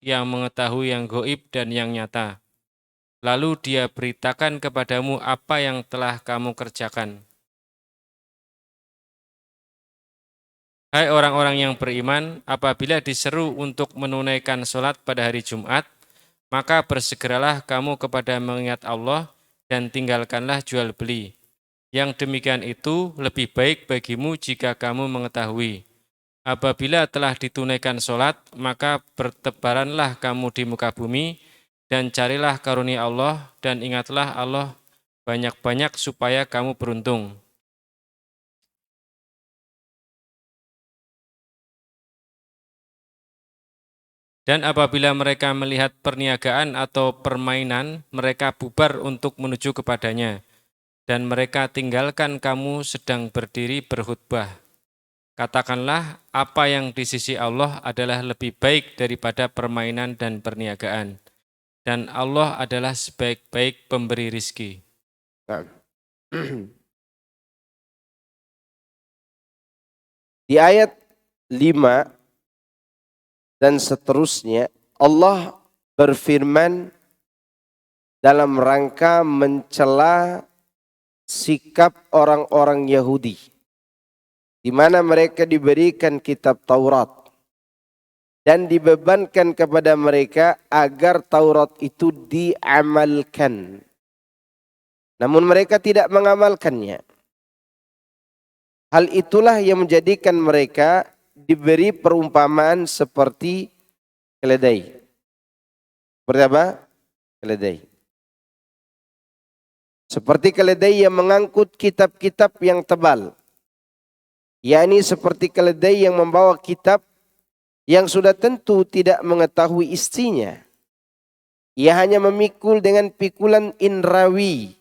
yang mengetahui yang gaib dan yang nyata. Lalu Dia beritakan kepadamu apa yang telah kamu kerjakan. Hai orang-orang yang beriman, apabila diseru untuk menunaikan sholat pada hari Jumat, maka bersegeralah kamu kepada mengingat Allah dan tinggalkanlah jual beli. Yang demikian itu lebih baik bagimu jika kamu mengetahui. Apabila telah ditunaikan sholat, maka bertebaranlah kamu di muka bumi dan carilah karunia Allah dan ingatlah Allah banyak-banyak supaya kamu beruntung. Dan apabila mereka melihat perniagaan atau permainan, mereka bubar untuk menuju kepadanya. Dan mereka tinggalkan kamu sedang berdiri berkhutbah. Katakanlah, apa yang di sisi Allah adalah lebih baik daripada permainan dan perniagaan. Dan Allah adalah sebaik-baik pemberi rizki. Nah. Di ayat 5 dan seterusnya, Allah berfirman dalam rangka mencela sikap orang-orang Yahudi, di mana mereka diberikan kitab Taurat dan dibebankan kepada mereka agar Taurat itu diamalkan. Namun mereka tidak mengamalkannya. Hal itulah yang menjadikan mereka diberi perumpamaan seperti keledai. Seperti apa? Keledai. Seperti keledai yang mengangkut kitab-kitab yang tebal. Yakni seperti keledai yang membawa kitab yang sudah tentu tidak mengetahui isinya. Ia hanya memikul dengan pikulan indrawi,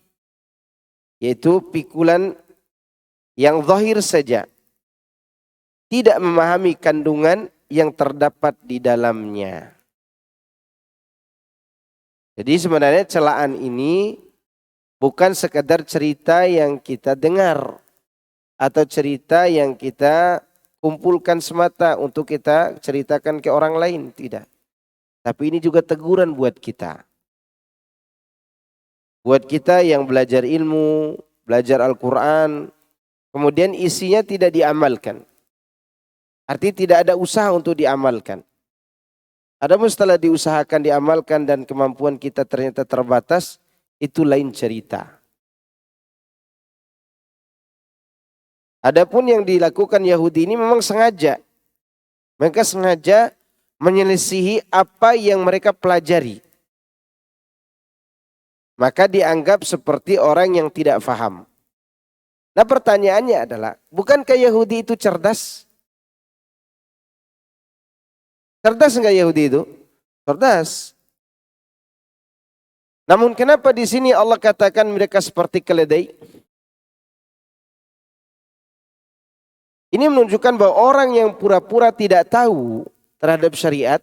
yaitu pikulan yang zahir saja, tidak memahami kandungan yang terdapat di dalamnya. Jadi sebenarnya celaan ini bukan sekadar cerita yang kita dengar atau cerita yang kita kumpulkan semata untuk kita ceritakan ke orang lain, tidak. Tapi ini juga teguran buat kita. Buat kita yang belajar ilmu, belajar Al-Quran, kemudian isinya tidak diamalkan. Artinya tidak ada usaha untuk diamalkan. Adapun setelah diusahakan diamalkan dan kemampuan kita ternyata terbatas, itu lain cerita. Adapun yang dilakukan Yahudi ini memang sengaja. Mereka sengaja menyelisihi apa yang mereka pelajari. Maka dianggap seperti orang yang tidak faham. Nah pertanyaannya adalah, bukankah Yahudi itu cerdas? Cerdas enggak Yahudi itu? Cerdas. Namun kenapa di sini Allah katakan mereka seperti keledai? Ini menunjukkan bahwa orang yang pura-pura tidak tahu terhadap syariat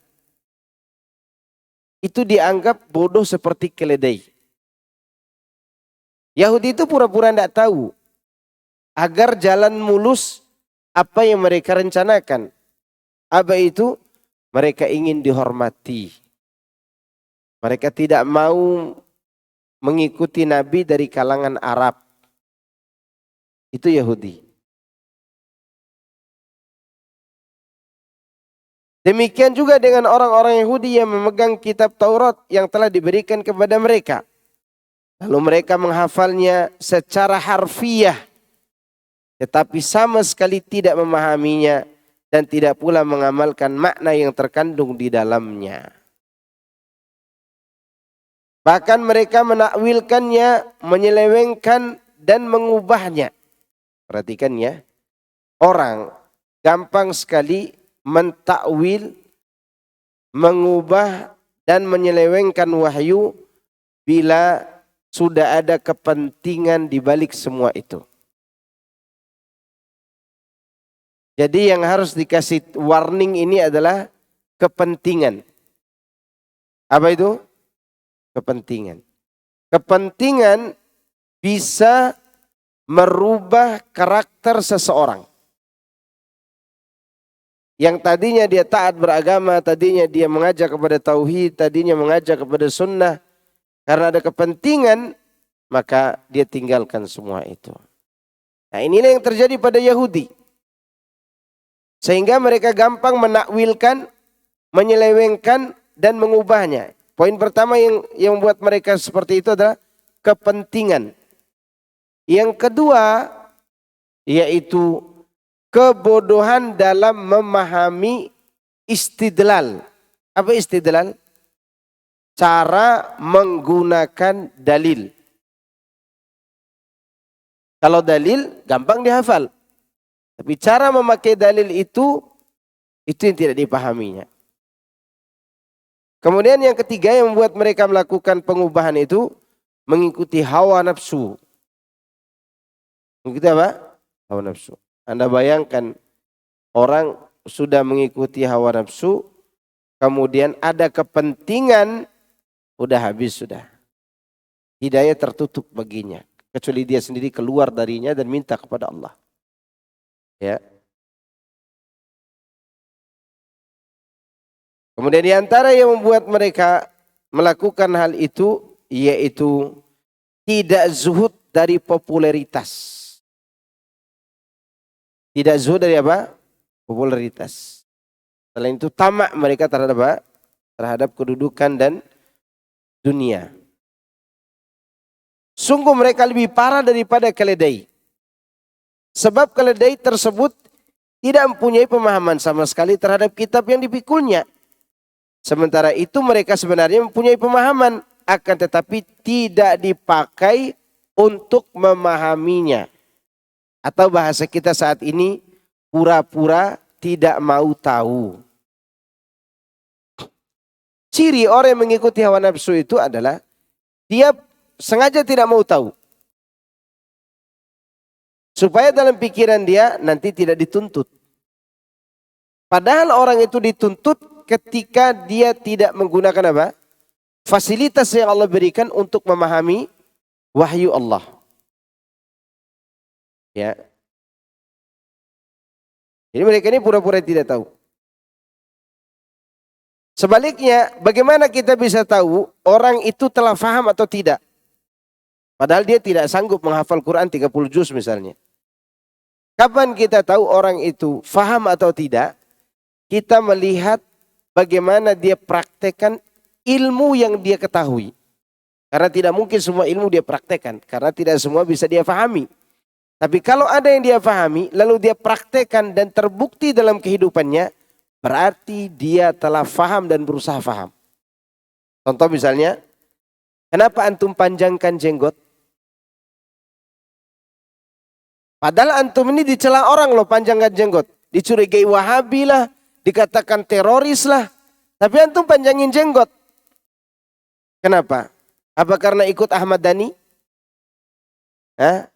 itu dianggap bodoh seperti keledai. Yahudi itu pura-pura tidak tahu agar jalan mulus apa yang mereka rencanakan. Apa itu? Mereka ingin dihormati. Mereka tidak mau mengikuti Nabi dari kalangan Arab. Itu Yahudi. Demikian juga dengan orang-orang Yahudi yang memegang kitab Taurat yang telah diberikan kepada mereka. Lalu mereka menghafalnya secara harfiah. Tetapi sama sekali tidak memahaminya dan tidak pula mengamalkan makna yang terkandung di dalamnya. Bahkan mereka menakwilkannya, menyelewengkan dan mengubahnya. Perhatikan ya, orang gampang sekali mentakwil, mengubah dan menyelewengkan wahyu bila sudah ada kepentingan di balik semua itu. Jadi yang harus dikasih warning ini adalah kepentingan. Apa itu? Kepentingan. Kepentingan bisa merubah karakter seseorang. Yang tadinya dia taat beragama, tadinya dia mengajak kepada tauhid, tadinya mengajak kepada sunnah. Karena ada kepentingan, maka dia tinggalkan semua itu. Nah, inilah yang terjadi pada Yahudi. Sehingga mereka gampang menakwilkan, menyelewengkan, dan mengubahnya. Poin pertama yang membuat mereka seperti itu adalah kepentingan. Yang kedua, yaitu kebodohan dalam memahami istidlal. Apa istidlal? Cara menggunakan dalil. Kalau dalil gampang dihafal. Tapi cara memakai dalil itu yang tidak dipahaminya. Kemudian yang ketiga yang membuat mereka melakukan pengubahan itu mengikuti hawa nafsu. Mengikuti apa? Hawa nafsu. Anda bayangkan orang sudah mengikuti hawa nafsu, kemudian ada kepentingan, udah habis sudah. Hidayah tertutup baginya. Kecuali dia sendiri keluar darinya dan minta kepada Allah. Ya. Kemudian di antara yang membuat mereka melakukan hal itu, yaitu tidak zuhud dari popularitas. Tidak zuhud dari apa? Popularitas. Selain itu tamak mereka terhadap apa? Terhadap kedudukan dan dunia. Sungguh mereka lebih parah daripada keledai. Sebab keledai tersebut tidak mempunyai pemahaman sama sekali terhadap kitab yang dipikulnya. Sementara itu mereka sebenarnya mempunyai pemahaman, akan tetapi tidak dipakai untuk memahaminya. Atau bahasa kita saat ini, pura-pura tidak mau tahu. Ciri orang yang mengikuti hawa nafsu itu adalah dia sengaja tidak mau tahu. Supaya dalam pikiran dia nanti tidak dituntut. Padahal orang itu dituntut ketika dia tidak menggunakan apa? Fasilitas yang Allah berikan untuk memahami wahyu Allah. Ya. Jadi mereka ini pura-pura tidak tahu. Sebaliknya, bagaimana kita bisa tahu orang itu telah faham atau tidak? Padahal dia tidak sanggup menghafal Quran 30 juz misalnya. Kapan kita tahu orang itu faham atau tidak? Kita melihat bagaimana dia praktekkan ilmu yang dia ketahui. Karena tidak mungkin semua ilmu dia praktekkan. Karena tidak semua bisa dia fahami. Tapi kalau ada yang dia fahami, lalu dia praktekkan dan terbukti dalam kehidupannya, berarti dia telah faham dan berusaha faham. Contoh misalnya, kenapa antum panjangkan jenggot? Padahal antum ini dicela orang loh panjangkan jenggot. Dicurigai Wahabi lah, dikatakan teroris lah. Tapi antum panjangin jenggot. Kenapa? Apa karena ikut Ahmad Dhani? Hah?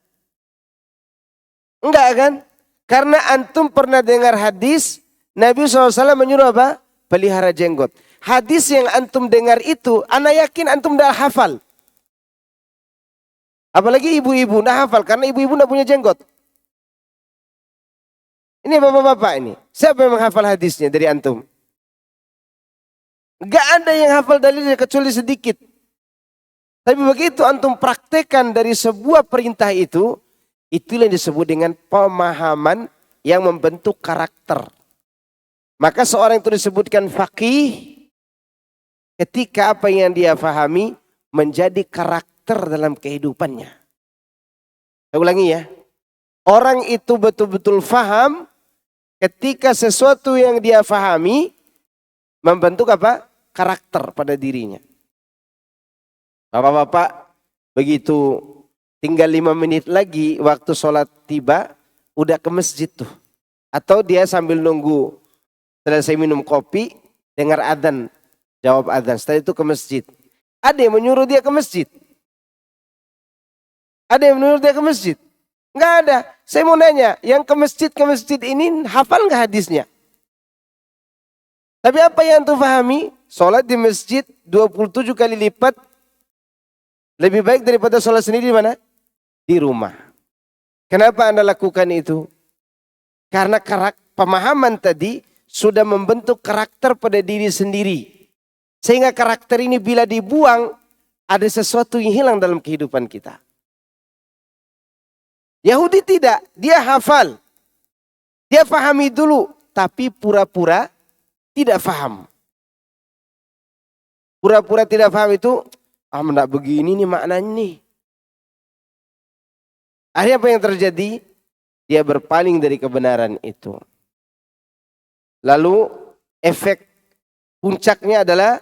Enggak kan? Karena antum pernah dengar hadis Nabi SAW menyuruh apa? Pelihara jenggot. Hadis yang antum dengar itu, ana yakin antum dah hafal. Apalagi ibu-ibu dah hafal karena ibu-ibu dah punya jenggot. Ini bapak-bapak ini. Siapa yang menghafal hadisnya dari antum? Enggak ada yang hafal dalilnya kecuali sedikit. Tapi begitu antum praktekkan dari sebuah perintah itu, itulah yang disebut dengan pemahaman yang membentuk karakter. Maka seorang itu disebutkan faqih ketika apa yang dia fahami menjadi karakter dalam kehidupannya. Saya ulangi ya. Orang itu betul-betul faham ketika sesuatu yang dia fahami membentuk apa? Karakter pada dirinya. Bapak-bapak begitu tinggal 5 menit lagi waktu sholat tiba, udah ke masjid tuh. Atau dia sambil nunggu selesai minum kopi, dengar adzan, jawab adzan. Setelah itu ke masjid. Ada yang menyuruh dia ke masjid? Ada yang menyuruh dia ke masjid? Enggak ada. Saya mau nanya, yang ke masjid ini hafal nggak hadisnya? Tapi apa yang antum pahami? Sholat di masjid 27 kali lipat lebih baik daripada sholat sendiri di mana? Di rumah. Kenapa Anda lakukan itu? Karena pemahaman tadi sudah membentuk karakter pada diri sendiri. Sehingga karakter ini bila dibuang, ada sesuatu yang hilang dalam kehidupan kita. Yahudi tidak, dia hafal. Dia fahami dulu, tapi pura-pura tidak faham. Pura-pura tidak paham itu, enggak begini nih maknanya nih. Akhirnya apa yang terjadi? Dia berpaling dari kebenaran itu. Lalu efek puncaknya adalah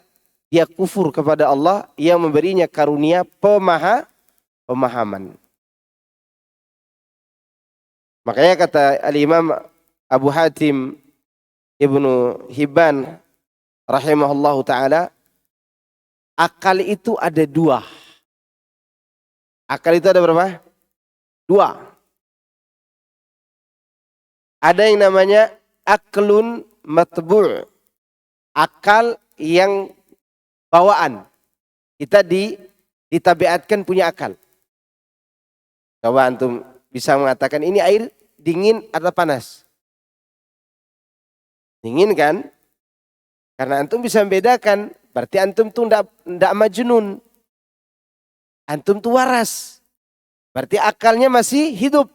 dia kufur kepada Allah yang memberinya karunia pemahaman. Makanya kata Al-Imam Abu Hatim Ibnu Hibban rahimahullahu ta'ala, akal itu ada dua. Akal itu ada berapa? Dua. Ada yang namanya aklun matbu'. Akal yang bawaan. Kita ditabiatkan punya akal. Coba antum bisa mengatakan ini air dingin atau panas? Dingin kan? Karena antum bisa membedakan. Berarti antum tuh ndak majnun. Antum tuh waras. Berarti akalnya masih hidup.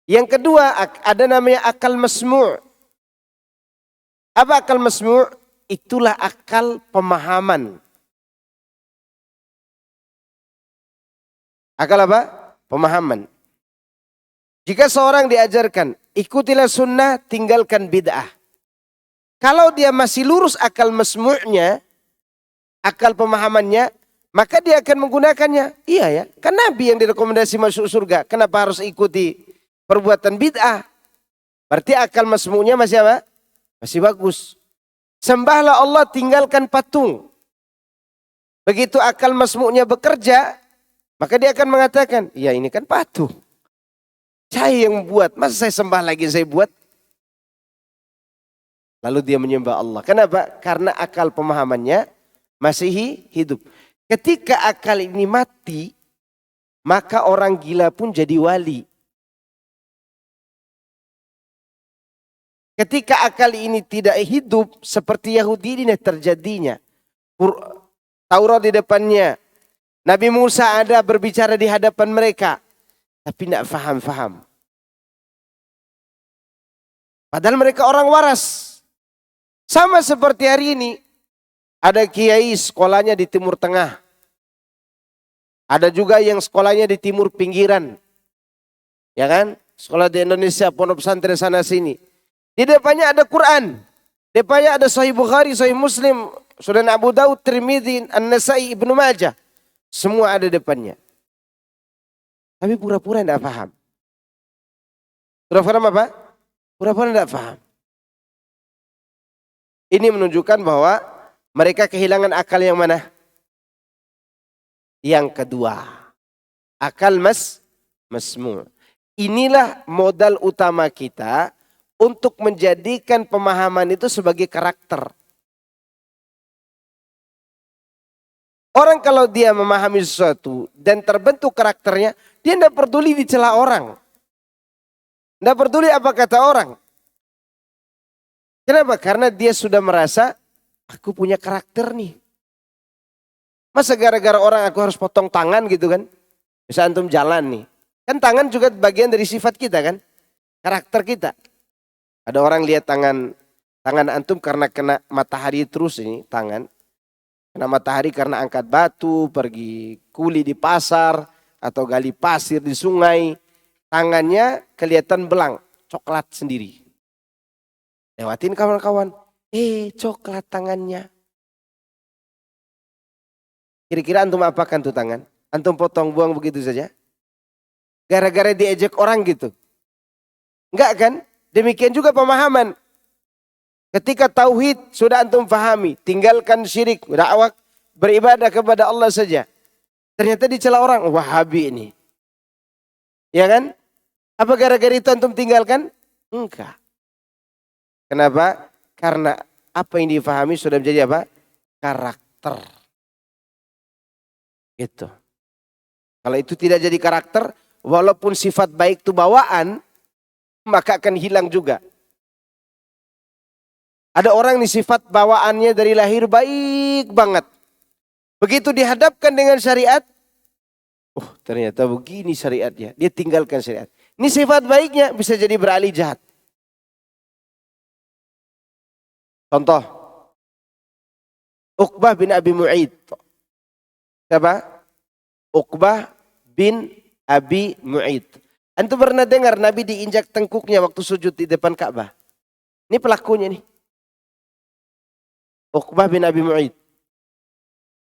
Yang kedua ada namanya akal masmu'. Apa akal masmu'? Itulah akal pemahaman. Akal apa? Pemahaman. Jika seorang diajarkan, ikutilah sunnah, tinggalkan bid'ah. Kalau dia masih lurus akal masmu'nya, akal pemahamannya, maka dia akan menggunakannya. Iya ya, kan Nabi yang direkomendasi masuk surga. Kenapa harus ikuti perbuatan bid'ah? Berarti akal masmu'nya masih apa? Masih bagus. Sembahlah Allah, tinggalkan patung. Begitu akal masmu'nya bekerja, maka dia akan mengatakan, iya ini kan patung. Saya yang buat, masa saya sembah lagi saya buat? Lalu dia menyembah Allah. Kenapa? Karena akal pemahamannya masih hidup. Ketika akal ini mati, maka orang gila pun jadi wali. Ketika akal ini tidak hidup, seperti Yahudi ini terjadinya. Taurat di depannya. Nabi Musa ada berbicara di hadapan mereka. Tapi tidak faham-faham. Padahal mereka orang waras. Sama seperti hari ini. Ada kiai sekolahnya di Timur Tengah. Ada juga yang sekolahnya di Timur Pinggiran. Ya kan? Sekolah di Indonesia, pondok pesantren sana sini. Di depannya ada Quran. Depannya ada Sahih Bukhari, Sahih Muslim, Sunan Abu Daud, Tirmidzi, An-Nasai, Ibnu Majah. Semua ada depannya. Tapi pura-pura tidak paham. Pura-pura apa? Pura-pura tidak paham. Ini menunjukkan bahwa mereka kehilangan akal yang mana? Yang kedua. Akal masmu'. Inilah modal utama kita untuk menjadikan pemahaman itu sebagai karakter. Orang kalau dia memahami sesuatu dan terbentuk karakternya, dia tidak peduli dicela orang. Tidak peduli apa kata orang. Kenapa? Karena dia sudah merasa, aku punya karakter nih. Masa gara-gara orang aku harus potong tangan gitu kan? Bisa antum jalan nih. Kan tangan juga bagian dari sifat kita kan? Karakter kita. Ada orang lihat tangan antum karena kena matahari terus ini tangan. Kena matahari karena angkat batu, pergi kuli di pasar, atau gali pasir di sungai. Tangannya kelihatan belang, coklat sendiri. Lewatin kawan-kawan, coklat tangannya. Kira-kira antum apakan tuh tangan? Antum potong buang begitu saja? Gara-gara diejek orang gitu? Enggak kan? Demikian juga pemahaman. Ketika tauhid sudah antum fahami, tinggalkan syirik, dakwah, beribadah kepada Allah saja. Ternyata dicela orang, Wahabi ini. Ya kan? Apa gara-gara itu antum tinggalkan? Enggak. Kenapa? Karena apa yang difahami sudah menjadi apa? Karakter. Gitu. Kalau itu tidak jadi karakter, walaupun sifat baik itu bawaan, maka akan hilang juga. Ada orang nih sifat bawaannya dari lahir baik banget. Begitu dihadapkan dengan syariat, oh ternyata begini syariatnya. Dia tinggalkan syariat. Ini sifat baiknya bisa jadi beralih jahat. Contoh, Uqbah bin Abi Mu'aid. Siapa? Uqbah bin Abi Mu'aid. Antum pernah dengar Nabi diinjak tengkuknya waktu sujud di depan Ka'bah? Ini pelakunya nih. Uqbah bin Abi Mu'aid.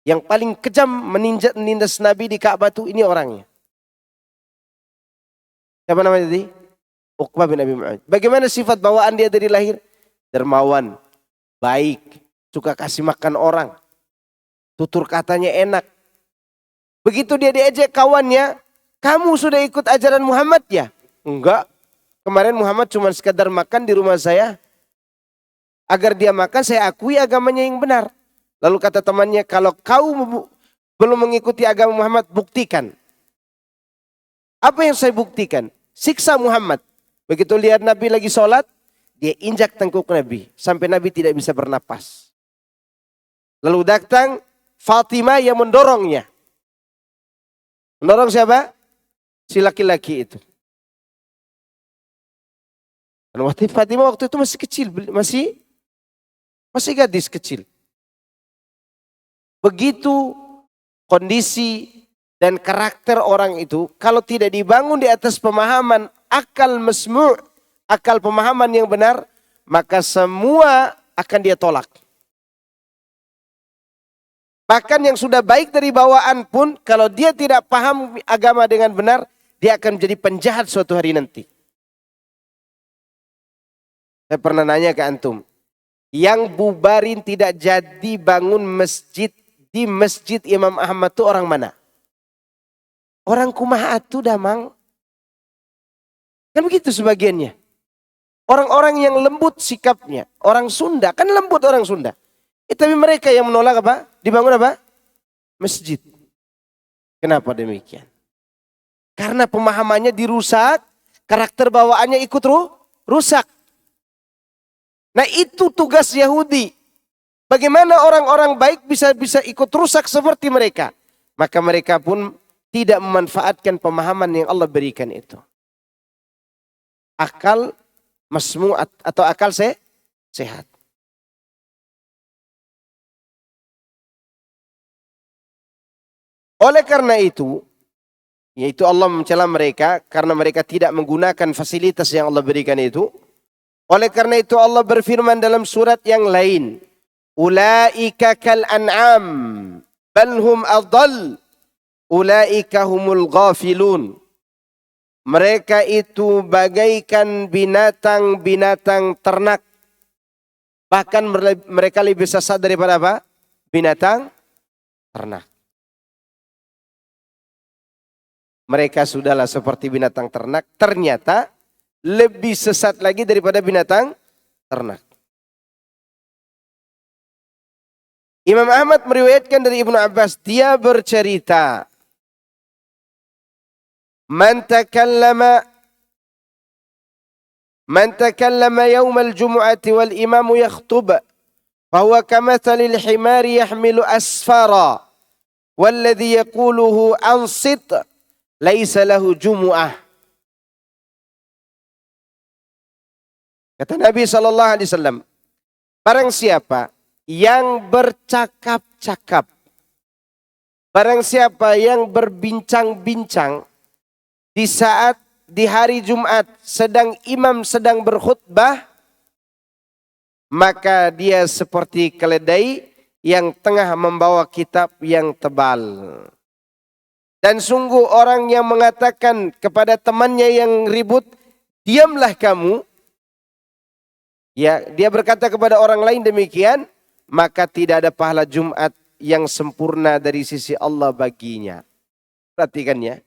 Yang paling kejam menindas Nabi di Ka'bah itu ini orangnya. Siapa namanya tadi? Uqbah bin Abi Mu'aid. Bagaimana sifat bawaan dia dari lahir? Dermawan, baik, suka kasih makan orang. Tutur katanya enak. Begitu dia diejek kawannya, kamu sudah ikut ajaran Muhammad ya? Enggak. Kemarin Muhammad cuma sekadar makan di rumah saya. Agar dia makan, saya akui agamanya yang benar. Lalu kata temannya, kalau kau belum mengikuti agama Muhammad, buktikan. Apa yang saya buktikan? Siksa Muhammad. Begitu lihat Nabi lagi sholat, dia injak tengkuk Nabi. Sampai Nabi tidak bisa bernapas. Lalu datang Fatimah yang mendorongnya. Mendorong siapa? Si laki-laki itu. Dan Fatimah waktu itu masih kecil. Masih gadis kecil. Begitu kondisi dan karakter orang itu, kalau tidak dibangun di atas pemahaman akal masmu', akal pemahaman yang benar, maka semua akan dia tolak. Bahkan yang sudah baik dari bawaan pun, kalau dia tidak paham agama dengan benar, dia akan menjadi penjahat suatu hari nanti. Saya pernah nanya ke antum, yang bubarin tidak jadi bangun masjid di masjid Imam Ahmad itu orang mana? Orang Kumaha itu damang. Kan begitu sebagiannya. Orang-orang yang lembut sikapnya. Orang Sunda, kan lembut orang Sunda. Tapi mereka yang menolak apa? Dibangun apa? Masjid. Kenapa demikian? Karena pemahamannya dirusak, karakter bawaannya ikut rusak. Nah itu tugas Yahudi. Bagaimana orang-orang baik bisa ikut rusak seperti mereka? Maka mereka pun tidak memanfaatkan pemahaman yang Allah berikan itu. Akal masmu' atau akal sehat. Oleh karena itu, yaitu Allah mencela mereka karena mereka tidak menggunakan fasilitas yang Allah berikan itu. Oleh karena itu Allah berfirman dalam surat yang lain, ulaika kal an'am bal hum adall ulaika humul ghafilun. Mereka itu bagaikan binatang-binatang ternak. Bahkan mereka lebih sesat daripada apa? Binatang ternak. Mereka sudahlah seperti binatang ternak, ternyata lebih sesat lagi daripada binatang ternak. Imam Ahmad meriwayatkan dari Ibnu Abbas, dia bercerita, Man takallama yawmal jumu'ati wal imamu yakhtub, fahuwa kamathalil himari yahmilu asfara, walladhi yaquluhu ansit, laisa lahu jumu'ah. Kata Nabi SAW, barang siapa yang bercakap-cakap, barang siapa yang berbincang-bincang di saat di hari Jumat sedang imam sedang berkhutbah, maka dia seperti keledai yang tengah membawa kitab yang tebal. Dan sungguh orang yang mengatakan kepada temannya yang ribut, diamlah kamu. Ya, dia berkata kepada orang lain demikian, maka tidak ada pahala Jumat yang sempurna dari sisi Allah baginya. Perhatikan ya.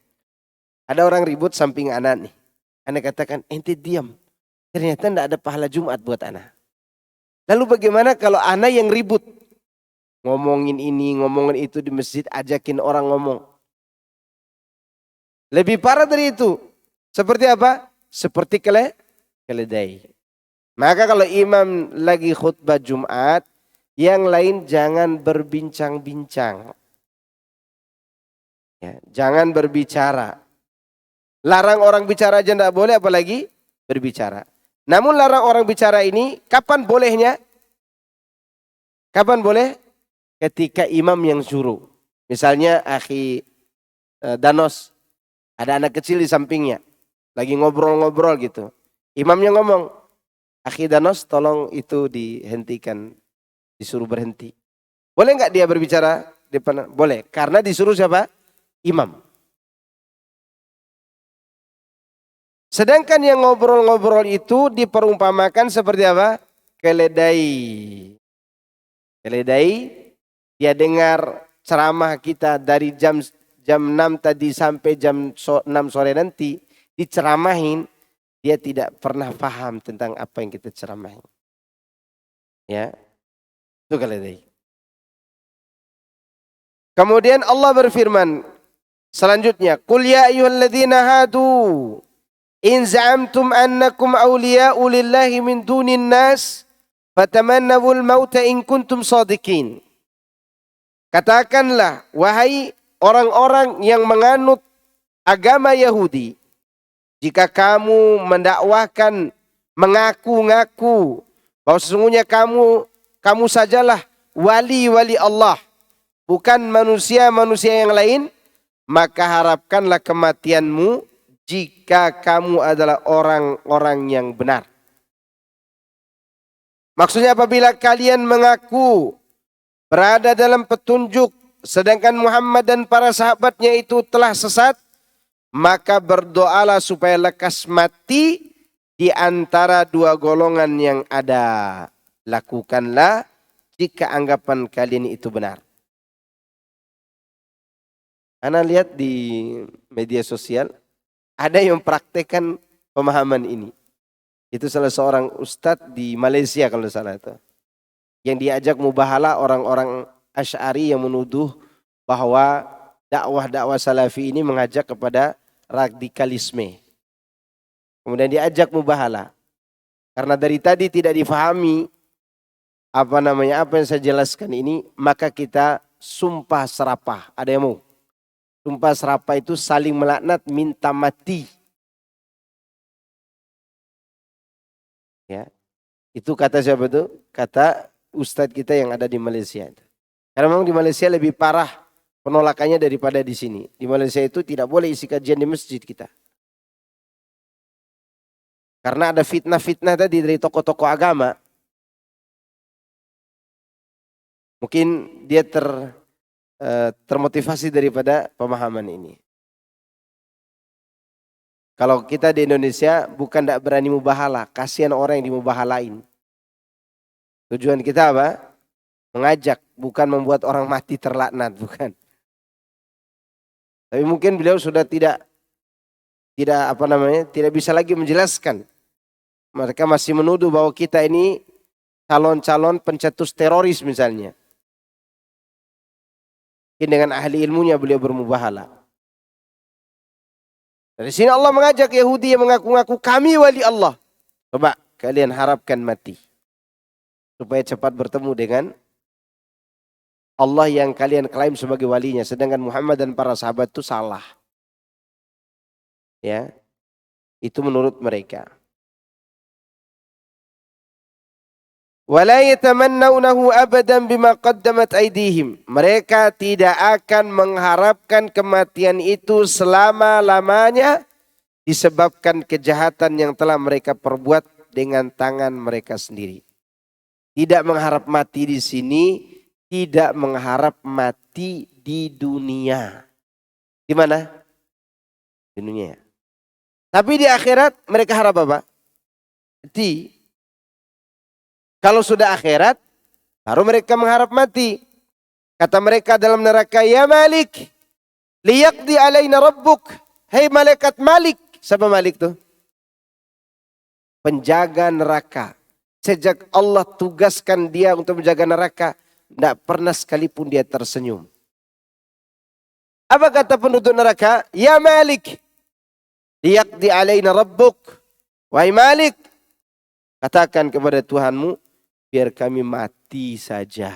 Ada orang ribut samping anak nih. Anak katakan, ente diam. Ternyata tidak ada pahala Jumat buat anak. Lalu bagaimana kalau anak yang ribut? Ngomongin ini, ngomongin itu di masjid, ajakin orang ngomong. Lebih parah dari itu. Seperti apa? Seperti keledai. Maka kalau imam lagi khutbah Jumat, yang lain jangan berbincang-bincang. Ya, jangan berbicara. Larang orang bicara aja tidak boleh, apalagi berbicara. Namun larang orang bicara ini, kapan bolehnya? Kapan boleh? Ketika imam yang suruh. Misalnya akhi Danos, ada anak kecil di sampingnya. Lagi ngobrol-ngobrol gitu. Imamnya ngomong, akhi Danos tolong itu dihentikan. Disuruh berhenti. Boleh nggak dia berbicara? Boleh. Karena disuruh siapa? Imam. Sedangkan yang ngobrol-ngobrol itu diperumpamakan seperti apa? Keledai. Keledai, dia dengar ceramah kita dari jam 6 tadi sampai jam 6 sore nanti, diceramahin, dia tidak pernah paham tentang apa yang kita ceramahin. Ya, itu keledai. Kemudian Allah berfirman selanjutnya, "Qul ya ayyuhalladzina hadu in za'amtum annakum awliya'u lillahi min dunin nas fatamannawul mauta in kuntum shadiqin." Katakanlah, wahai orang-orang yang menganut agama Yahudi, jika kamu mendakwahkan, mengaku-ngaku bahwa sesungguhnya kamu sajalah wali-wali Allah, bukan manusia-manusia yang lain, maka harapkanlah kematianmu jika kamu adalah orang-orang yang benar. Maksudnya apabila kalian mengaku berada dalam petunjuk, sedangkan Muhammad dan para sahabatnya itu telah sesat, maka berdoalah supaya lekas mati di antara dua golongan yang ada. Lakukanlah jika anggapan kalian itu benar. Ana lihat di media sosial, ada yang mempraktekkan pemahaman ini. Itu salah seorang ustadz di Malaysia kalau salah itu. Yang diajak mubahala orang-orang Asy'ari yang menuduh bahwa dakwah-dakwah salafi ini mengajak kepada radikalisme. Kemudian diajak mubahala. Karena dari tadi tidak difahami apa yang saya jelaskan ini, maka kita sumpah serapah. Ada yang mau? Sumpah serapah itu saling melaknat, minta mati. Ya. Itu kata siapa itu? Kata ustadz kita yang ada di Malaysia. Karena memang di Malaysia lebih parah penolakannya daripada di sini. Di Malaysia itu tidak boleh isi kajian di masjid kita. Karena ada fitnah-fitnah tadi dari tokoh-tokoh agama. Mungkin dia termotivasi daripada pemahaman ini. Kalau kita di Indonesia bukan tidak berani mubahalah, kasihan orang yang dimubahalain. Tujuan kita apa? Mengajak, bukan membuat orang mati terlaknat, bukan. Tapi mungkin beliau sudah tidak bisa lagi menjelaskan. Mereka masih menuduh bahwa kita ini calon-calon pencetus teroris misalnya. Dengan ahli ilmunya beliau bermubahalah. Dari sini Allah mengajak Yahudi yang mengaku-ngaku kami wali Allah. Coba kalian harapkan mati. Supaya cepat bertemu dengan Allah yang kalian klaim sebagai walinya. Sedangkan Muhammad dan para sahabat itu salah. Ya, itu menurut mereka. Wala yatamannawnahu abadan bima qaddamat aydihim. Mereka tidak akan mengharapkan kematian itu selama-lamanya disebabkan kejahatan yang telah mereka perbuat dengan tangan mereka sendiri. Tidak mengharap mati di sini, tidak mengharap mati di dunia. Di mana? Di dunia. Tapi di akhirat mereka harap apa? Kalau sudah akhirat, baru mereka mengharap mati. Kata mereka dalam neraka, ya Malik, liyaqdi alaina rabbuk. Hei malaikat Malik. Siapa Malik tuh? Penjaga neraka. Sejak Allah tugaskan dia untuk menjaga neraka, tidak pernah sekalipun dia tersenyum. Apa kata penduduk neraka? Ya Malik, liyaqdi alaina rabbuk. Wahai Malik, Katakan kepada Tuhanmu, biar kami mati saja.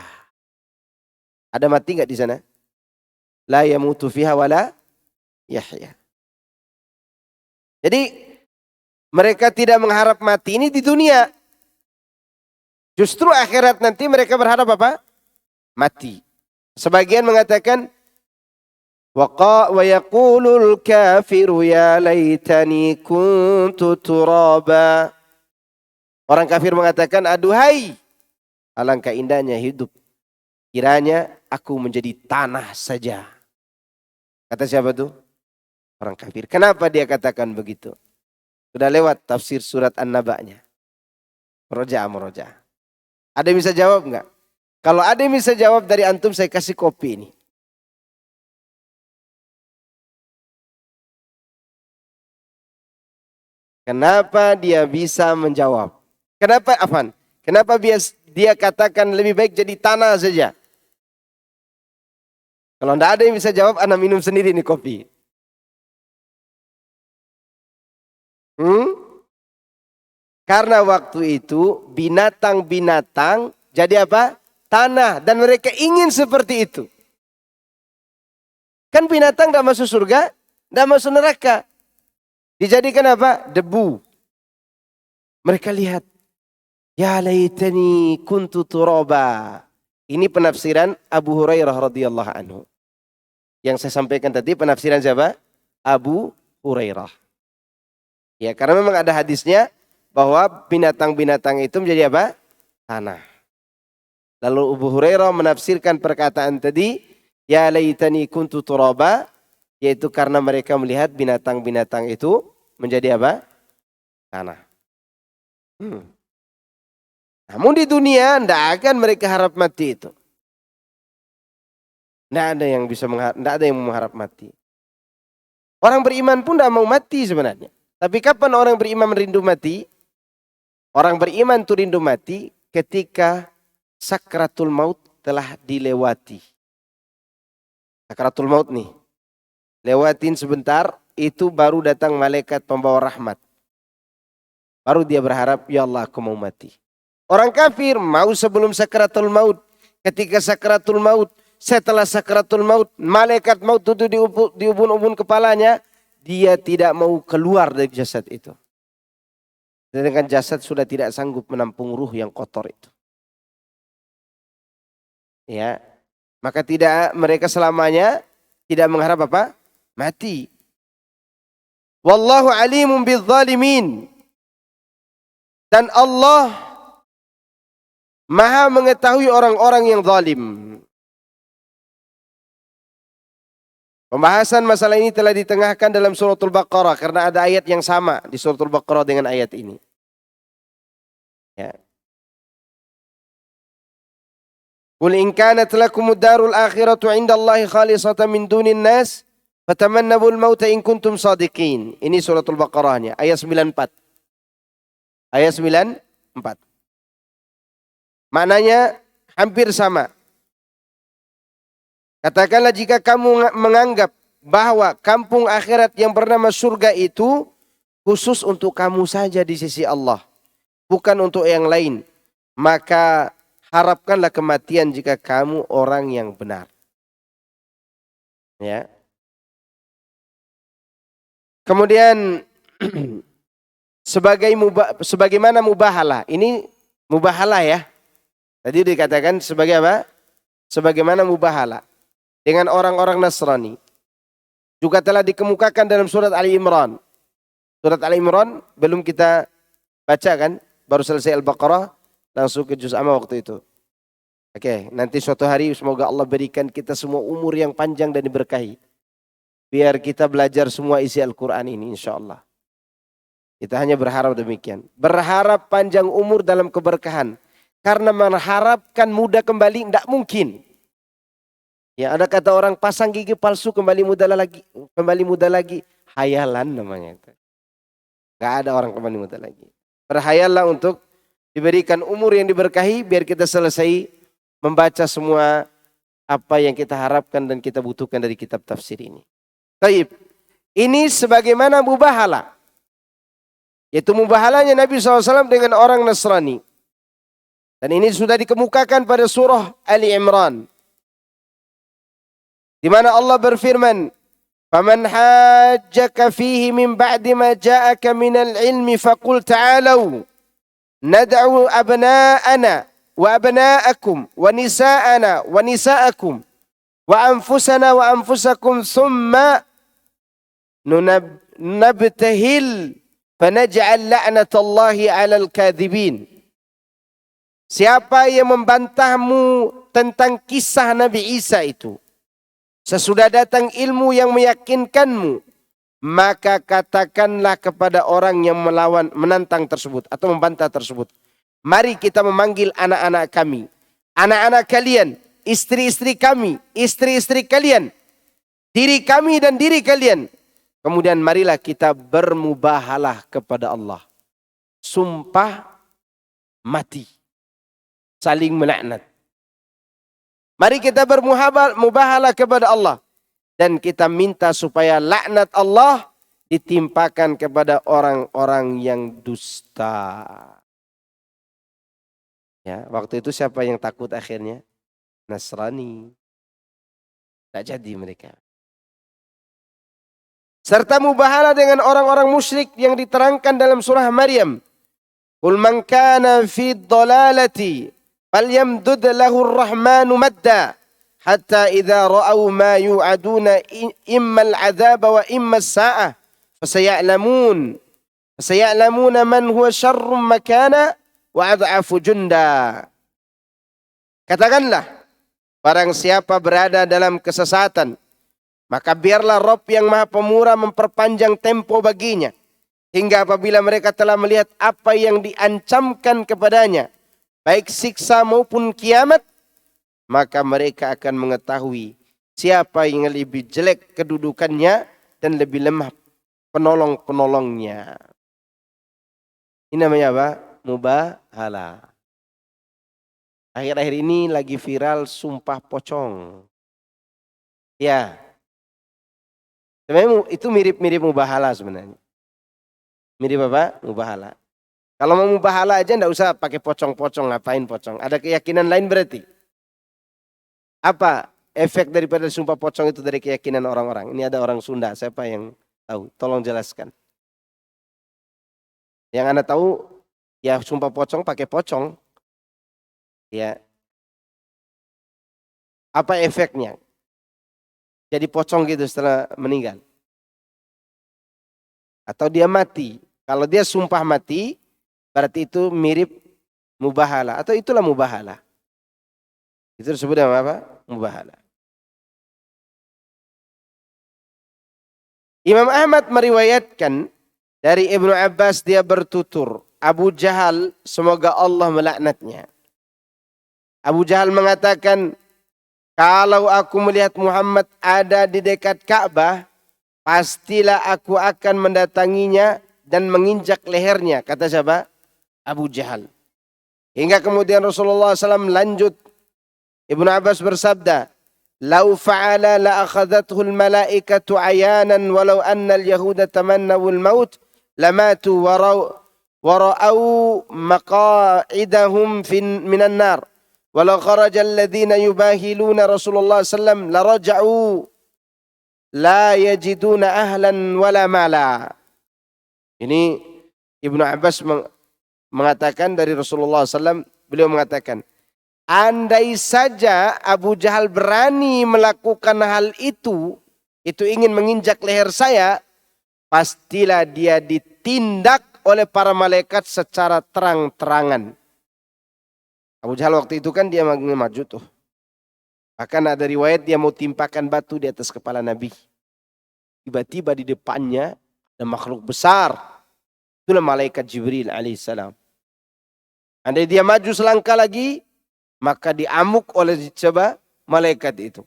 Ada mati enggak di sana? La yamutu fiha wala yahya. Jadi mereka tidak mengharap mati ini di dunia. Justru akhirat nanti mereka berharap apa? Mati. Sebagian mengatakan wa yaqulul kafiru ya laitani kuntu turaba. Orang kafir mengatakan, aduhai, alangkah indahnya hidup. Kiranya aku menjadi tanah saja. Kata siapa tuh? Orang kafir. Kenapa dia katakan begitu? Sudah lewat tafsir surat An-Naba'nya. Murojaah. Ada yang bisa jawab enggak? Kalau ada yang bisa jawab dari antum, saya kasih kopi ini. Kenapa dia bisa menjawab? Kenapa Afan? Kenapa dia katakan lebih baik jadi tanah saja? Kalau tidak ada yang bisa jawab, ana minum sendiri nih kopi. Karena waktu itu binatang-binatang jadi apa? Tanah. Dan mereka ingin seperti itu. Kan binatang tidak masuk surga, tidak masuk neraka. Dijadikan apa? Debu. Mereka lihat. Ya laitani kuntu turaba. Ini penafsiran Abu Hurairah radhiyallahu anhu. Yang saya sampaikan tadi penafsiran siapa? Abu Hurairah. Ya, karena memang ada hadisnya bahwa binatang-binatang itu menjadi apa? Tanah. Lalu Abu Hurairah menafsirkan perkataan tadi, ya laitani kuntu turaba, yaitu karena mereka melihat binatang-binatang itu menjadi apa? Tanah. Namun di dunia tidak akan mereka harap mati itu. Tidak ada yang mengharap mati. Orang beriman pun tidak mau mati sebenarnya. Tapi kapan orang beriman rindu mati? Orang beriman itu rindu mati ketika sakratul maut telah dilewati. Sakratul maut nih. Lewatin sebentar, itu baru datang malaikat pembawa rahmat. Baru dia berharap, ya Allah aku mau mati. Orang kafir mau sebelum sakratul maut. Ketika sakratul maut, setelah sakratul maut, malaikat maut itu di ubun-ubun kepalanya, dia tidak mau keluar dari jasad itu. Sedangkan jasad sudah tidak sanggup menampung ruh yang kotor itu. Ya, maka mereka selamanya tidak mengharap apa? Mati. Wallahu alimun bizzalimin. Dan Allah Maha mengetahui orang-orang yang zalim. Pembahasan masalah ini telah ditengahkan dalam suratul Baqarah karena ada ayat yang sama di suratul Baqarah dengan ayat ini. Ya. Qul in kanat lakumud darul akhiratu 'indallahi khalisatan min dunin nas fatamannawul mauta in kuntum shadiqin. Ini suratul Baqarahnya ayat 94. Ayat 94. Maknanya hampir sama. Katakanlah jika kamu menganggap bahwa kampung akhirat yang bernama surga itu khusus untuk kamu saja di sisi Allah, bukan untuk yang lain, maka harapkanlah kematian jika kamu orang yang benar. Ya. Kemudian sebagaimana mubahalah. Ini mubahalah ya. Tadi dikatakan sebagai apa? Sebagaimana mubahalah dengan orang-orang Nasrani. Juga telah dikemukakan dalam surat Ali Imran. Surat Ali Imran belum kita baca kan? Baru selesai Al-Baqarah, langsung ke juz amma waktu itu. Oke, nanti suatu hari semoga Allah berikan kita semua umur yang panjang dan diberkahi. Biar kita belajar semua isi Al-Quran ini insyaAllah. Kita hanya berharap demikian. Berharap panjang umur dalam keberkahan. Karena mengharapkan muda kembali tidak mungkin. Ya, ada kata orang pasang gigi palsu kembali muda lagi. Hayalan namanya itu. Gak ada orang kembali muda lagi. Berhayallah untuk diberikan umur yang diberkahi biar kita selesai membaca semua apa yang kita harapkan dan kita butuhkan dari kitab tafsir ini. Taib. Ini sebagaimana mubahalah. Yaitu mubahalanya Nabi SAW dengan orang Nasrani. Dan ini sudah dikemukakan pada surah Ali Imran. Di mana Allah berfirman, "Faman hajjaka fihi min ba'di ma ja'aka minal ilmi faqul ta'alu nad'u abna'ana wa abna'akum wa nisa'ana wa nisa'akum wa anfusana wa anfusakum thumma nabtahil fanaj'al la'natallahi 'alal kadhibin." Siapa yang membantahmu tentang kisah Nabi Isa itu, sesudah datang ilmu yang meyakinkanmu, maka katakanlah kepada orang yang menantang tersebut atau membantah tersebut, mari kita memanggil anak-anak kami, anak-anak kalian, istri-istri kami, istri-istri kalian, diri kami dan diri kalian. Kemudian marilah kita bermubahalah kepada Allah. Sumpah mati. Saling melaknat. Mari kita bermubahalah kepada Allah. Dan kita minta supaya laknat Allah ditimpakan kepada orang-orang yang dusta. Ya, waktu itu siapa yang takut akhirnya? Nasrani. Tak jadi mereka. Serta mubahalah dengan orang-orang musyrik yang diterangkan dalam surah Maryam. Qul man kana fi dhalalati falyamdud lahu ar-rahmanu madda hatta idza ra'aw ma yu'aduna imma al-'adzaba wa imma as-sa'ah fasaya'lamuna man huwa syarrun makana wa adhafu junda. Katakanlah, barang siapa berada dalam kesesatan, maka biarlah Rabb yang Maha Pemurah memperpanjang tempo baginya, hingga apabila mereka telah melihat apa yang diancamkan kepadanya, baik siksa maupun kiamat, maka mereka akan mengetahui siapa yang lebih jelek kedudukannya dan lebih lemah penolong-penolongnya. Ini namanya apa? Mubahalah. Akhir-akhir ini lagi viral sumpah pocong. Ya. Sebenarnya itu mirip-mirip mubahalah sebenarnya. Mirip apa? Mubahalah. Kalau mau mubahalah aja enggak usah pakai pocong-pocong, ngapain pocong? Ada keyakinan lain berarti. Apa efek daripada sumpah pocong itu dari keyakinan orang-orang? Ini ada orang Sunda, siapa yang tahu? Tolong jelaskan. Yang Anda tahu, ya sumpah pocong pakai pocong. Ya. Apa efeknya? Jadi pocong gitu setelah meninggal. Atau dia mati. Kalau dia sumpah mati, berarti itu mirip mubahalah. Atau itulah mubahalah. Itu disebut dengan apa? Mubahalah. Imam Ahmad meriwayatkan dari Ibnu Abbas, dia bertutur, Abu Jahal semoga Allah melaknatnya. Abu Jahal mengatakan, kalau aku melihat Muhammad ada di dekat Ka'bah, pastilah aku akan mendatanginya dan menginjak lehernya. Kata siapa? Abu Jahal. Hingga kemudian Rasulullah SAW lanjut. Ibnu Abbas bersabda, "Lau fa'ala la akhadhathu al-malaikatu ayanan walau anna al-yahuda tamannawu al-maut lamatu wara'au maqa'idahum minan nar. Walau kharaja alladhina yubahiluna Rasulullah SAW la raja'u la yajiduna ahlan wala mala." Ini Ibnu Abbas mengatakan dari Rasulullah SAW, beliau mengatakan, andai saja Abu Jahal berani melakukan hal itu ingin menginjak leher saya, pastilah dia ditindak oleh para malaikat secara terang-terangan. Abu Jahal waktu itu kan dia maju tuh. Bahkan ada riwayat dia mau timpakan batu di atas kepala Nabi. Tiba-tiba di depannya ada makhluk besar. Itulah malaikat Jibril alaihissalam. Andai dia maju selangkah lagi, maka diamuk oleh coba malaikat itu.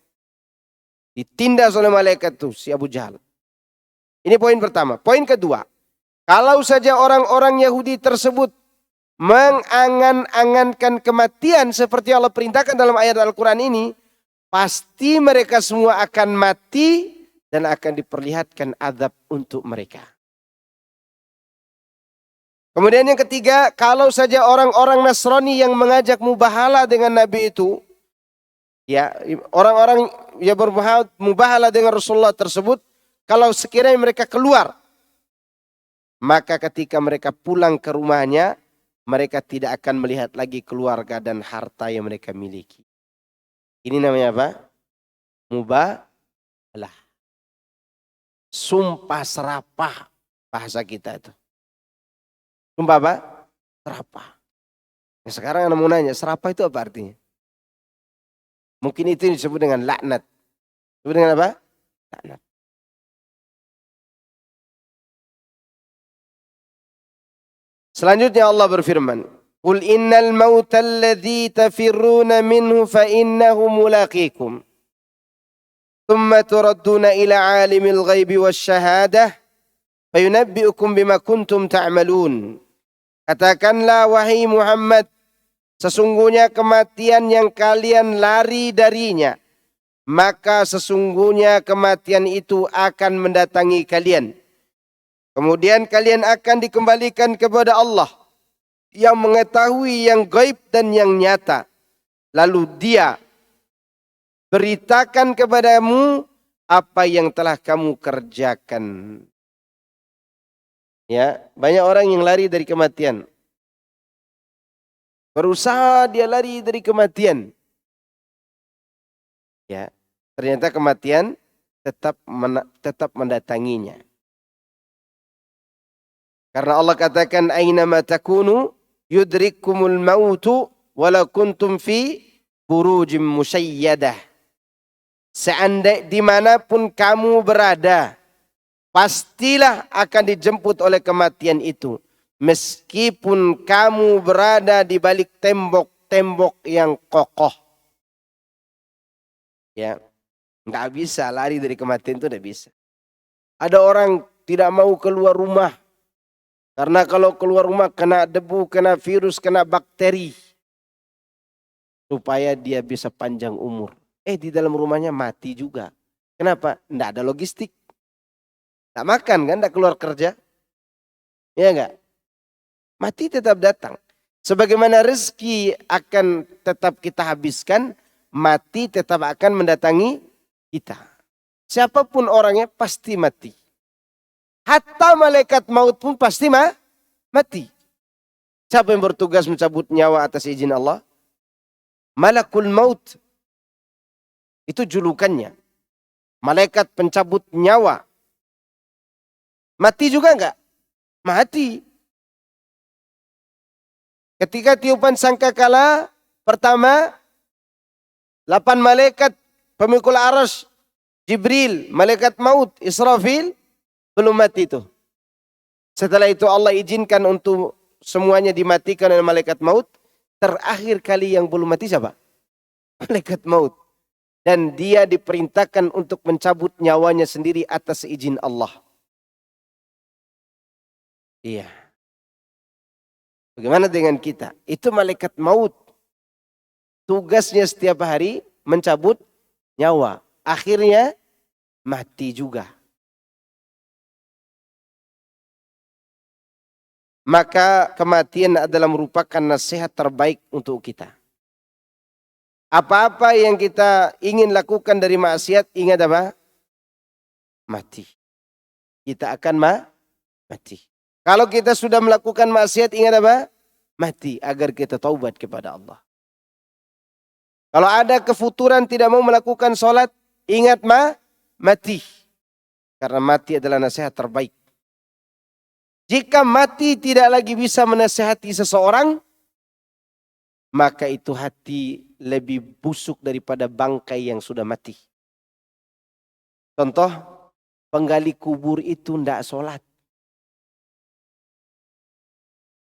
Ditindas oleh malaikat itu si Abu Jahal. Ini poin pertama. Poin kedua, kalau saja orang-orang Yahudi tersebut mengangan-angankan kematian seperti Allah perintahkan dalam ayat Al-Quran ini, pasti mereka semua akan mati dan akan diperlihatkan azab untuk mereka. Kemudian yang ketiga, kalau saja orang-orang Nasrani yang mengajak mubahala dengan Nabi itu, ya orang-orang yang bermubahala dengan Rasulullah tersebut, kalau sekiranya mereka keluar, maka ketika mereka pulang ke rumahnya, mereka tidak akan melihat lagi keluarga dan harta yang mereka miliki. Ini namanya apa? Mubahalah. Sumpah serapah bahasa kita itu. Sumpah apa? Serapah. Nah, sekarang anda mau nanya, serapah itu apa artinya? Mungkin itu yang disebut dengan laknat. Disebut dengan apa? Laknat. Selanjutnya Allah berfirman, "Qul innal mauta alladzi tafirruna minhu fa innahu mulaqikum. Thumma turadduna ila alimil ghaibi wasyahadah fayunabbi'ukum bima kuntum ta'malun." Katakanlah wahai Muhammad, sesungguhnya kematian yang kalian lari darinya, maka sesungguhnya kematian itu akan mendatangi kalian. Kemudian kalian akan dikembalikan kepada Allah yang mengetahui yang gaib dan yang nyata. Lalu Dia beritakan kepadamu apa yang telah kamu kerjakan. Ya, banyak orang yang lari dari kematian. Berusaha dia lari dari kematian. Ya, ternyata kematian tetap mendatanginya. Karena Allah katakan, "Ainama takunu yudrikkumul mautu walau kuntum fi burujim musyayyadah." Seandainya dimanapun kamu berada, pastilah akan dijemput oleh kematian itu. Meskipun kamu berada di balik tembok-tembok yang kokoh. Ya, nggak bisa lari dari kematian itu, nggak bisa. Ada orang tidak mau keluar rumah. Karena kalau keluar rumah kena debu, kena virus, kena bakteri. Supaya dia bisa panjang umur. Di dalam rumahnya mati juga. Kenapa? Nggak ada logistik. Nggak makan kan, nggak keluar kerja. Ya enggak? Mati tetap datang. Sebagaimana rezeki akan tetap kita habiskan, mati tetap akan mendatangi kita. Siapapun orangnya pasti mati. Hatta malaikat maut pun pasti mati. Siapa yang bertugas mencabut nyawa atas izin Allah? Malakul maut. Itu julukannya. Malaikat pencabut nyawa. Mati juga enggak? Mati. Ketika tiupan sangkakala pertama, 8 malaikat pemikul arasy, Jibril, malaikat maut, Israfil, belum mati itu. Setelah itu Allah izinkan untuk semuanya dimatikan oleh malaikat maut. Terakhir kali yang belum mati siapa? Malaikat maut. Dan dia diperintahkan untuk mencabut nyawanya sendiri atas izin Allah. Iya. Bagaimana dengan kita? Itu malaikat maut. Tugasnya setiap hari mencabut nyawa. Akhirnya mati juga. Maka kematian adalah merupakan nasihat terbaik untuk kita. Apa-apa yang kita ingin lakukan dari maksiat, ingat apa? Mati. Kita akan mati. Kalau kita sudah melakukan maksiat, ingat apa? Mati, agar kita taubat kepada Allah. Kalau ada kefuturan tidak mau melakukan sholat, ingat mati. Karena mati adalah nasihat terbaik. Jika mati tidak lagi bisa menasihati seseorang, maka itu hati lebih busuk daripada bangkai yang sudah mati. Contoh, penggali kubur itu tidak sholat.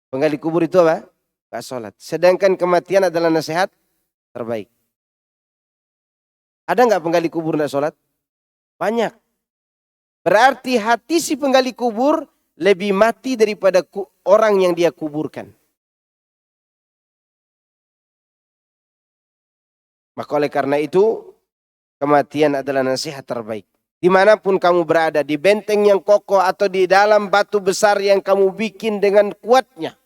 Penggali kubur itu apa? Tidak sholat. Sedangkan kematian adalah nasihat terbaik. Ada nggak penggali kubur tidak sholat? Banyak. Berarti hati si penggali kubur lebih mati daripada orang yang dia kuburkan. Maka oleh karena itu, kematian adalah nasihat terbaik. Dimanapun kamu berada, di benteng yang kokoh atau di dalam batu besar yang kamu bikin dengan kuatnya,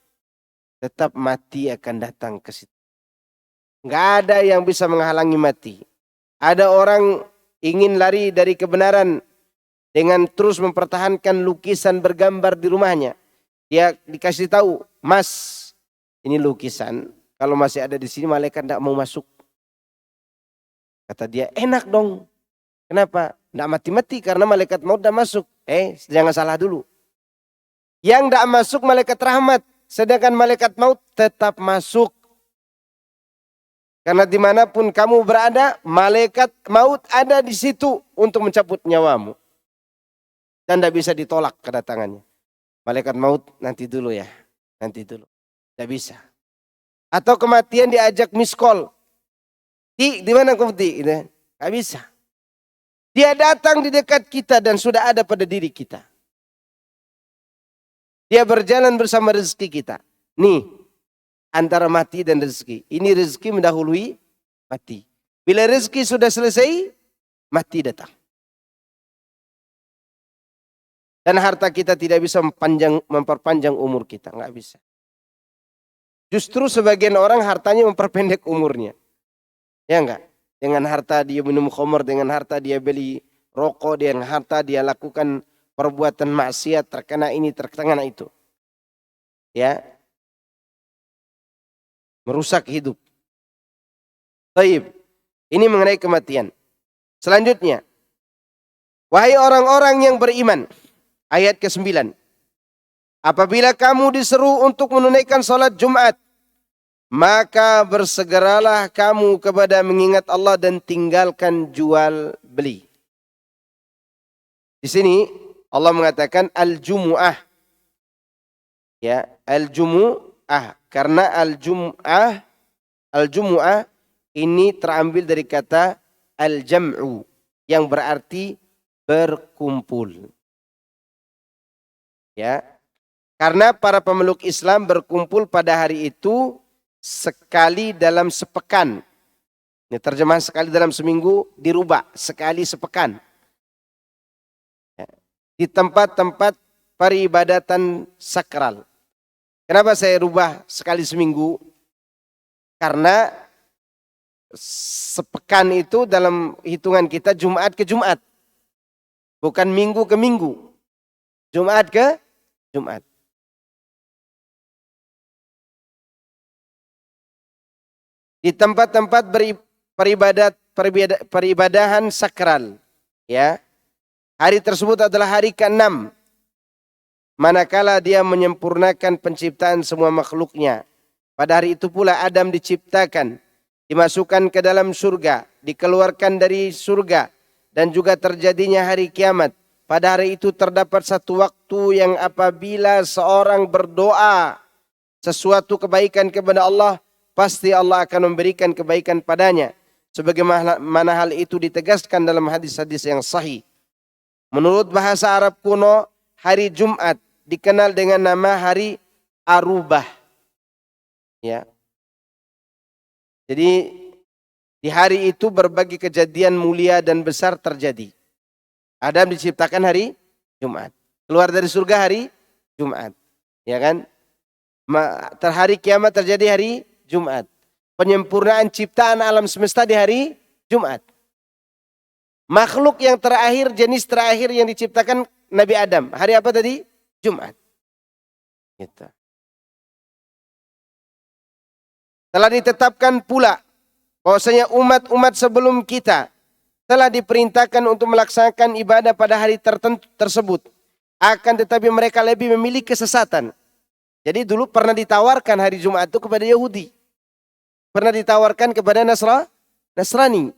tetap mati akan datang ke situ. Nggak ada yang bisa menghalangi mati. Ada orang ingin lari dari kebenaran dengan terus mempertahankan lukisan bergambar di rumahnya. Dia dikasih tahu, Mas, ini lukisan. Kalau masih ada di sini malaikat tidak mau masuk. Kata dia, enak dong. Kenapa? Tidak mati-mati karena malaikat maut tidak masuk. Jangan salah dulu. Yang tidak masuk malaikat rahmat. Sedangkan malaikat maut tetap masuk. Karena dimanapun kamu berada, malaikat maut ada di situ untuk mencabut nyawamu. Dan tidak bisa ditolak kedatangannya. Malaikat maut nanti dulu ya. Nanti dulu. Tidak bisa. Atau kematian diajak miss call. Di mana kamu Ti? Tidak bisa. Dia datang di dekat kita dan sudah ada pada diri kita. Dia berjalan bersama rezeki kita. Nih, antara mati dan rezeki. Ini rezeki mendahului mati. Bila rezeki sudah selesai, mati datang. Dan harta kita tidak bisa memperpanjang umur kita. Nggak bisa. Justru sebagian orang hartanya memperpendek umurnya. Ya enggak? Dengan harta dia minum khamr, dengan harta dia beli rokok, dengan harta dia lakukan perbuatan maksiat, terkena ini, terkena itu. Ya. Merusak hidup. Baik. Ini mengenai kematian. Selanjutnya. Wahai orang-orang yang beriman. Ayat ke-9. Apabila kamu diseru untuk menunaikan salat Jumat, maka bersegeralah kamu kepada mengingat Allah dan tinggalkan jual beli. Di sini Allah mengatakan al-jumu'ah. Ya, al-jumu'ah. Karena al-jumu'ah ini terambil dari kata al-jam'u yang berarti berkumpul. Ya. Karena para pemeluk Islam berkumpul pada hari itu sekali dalam sepekan. Ini terjemahan sekali dalam seminggu dirubah sekali sepekan. Ya. Di tempat-tempat peribadatan sakral. Kenapa saya rubah sekali seminggu? Karena sepekan itu dalam hitungan kita Jumat ke Jumat. Bukan minggu ke minggu. Jumat ke Jumat. Di tempat-tempat peribadahan sakral. Ya. Hari tersebut adalah hari ke-6. Manakala dia menyempurnakan penciptaan semua makhluknya. Pada hari itu pula Adam diciptakan. Dimasukkan ke dalam surga. Dikeluarkan dari surga. Dan juga terjadinya hari kiamat. Pada hari itu terdapat satu waktu yang apabila seorang berdoa sesuatu kebaikan kepada Allah, pasti Allah akan memberikan kebaikan padanya. Sebagaimana hal itu ditegaskan dalam hadis-hadis yang sahih. Menurut bahasa Arab kuno, hari Jumat dikenal dengan nama hari Arubah. Ya. Jadi di hari itu berbagai kejadian mulia dan besar terjadi. Adam diciptakan hari Jumat. Keluar dari surga hari Jumat. Ya kan? Hari kiamat terjadi hari Jumat. Penyempurnaan ciptaan alam semesta di hari Jumat. Makhluk yang terakhir, jenis terakhir yang diciptakan Nabi Adam. Hari apa tadi? Jumat. Gitu. Telah ditetapkan pula bahwasanya umat-umat sebelum kita telah diperintahkan untuk melaksanakan ibadah pada hari tertentu tersebut. Akan tetapi mereka lebih memilih kesesatan. Jadi dulu pernah ditawarkan hari Jumat itu kepada Yahudi. Pernah ditawarkan kepada Nasrani.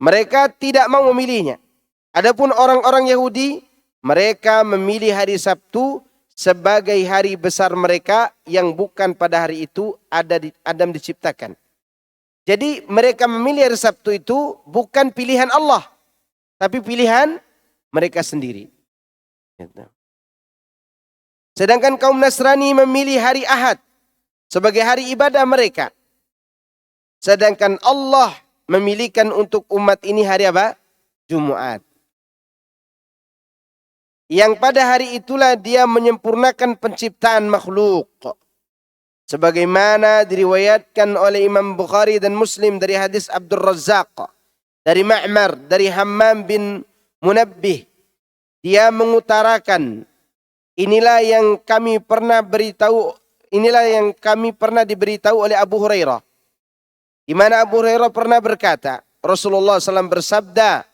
Mereka tidak mau memilihnya. Adapun orang-orang Yahudi, mereka memilih hari Sabtu sebagai hari besar mereka yang bukan pada hari itu Adam diciptakan. Jadi mereka memilih hari Sabtu itu bukan pilihan Allah, tapi pilihan mereka sendiri. Sedangkan kaum Nasrani memilih hari Ahad sebagai hari ibadah mereka. Sedangkan Allah memilihkan untuk umat ini hari apa? Jumat. Yang pada hari itulah dia menyempurnakan penciptaan makhluk. Sebagaimana diriwayatkan oleh Imam Bukhari dan Muslim dari hadis Abdul Razzaq, dari Ma'mar, dari Hammam bin Munabbih. Dia mengutarakan, inilah yang kami pernah diberitahu oleh Abu Hurairah. Di mana Abu Hurairah pernah berkata, Rasulullah SAW bersabda,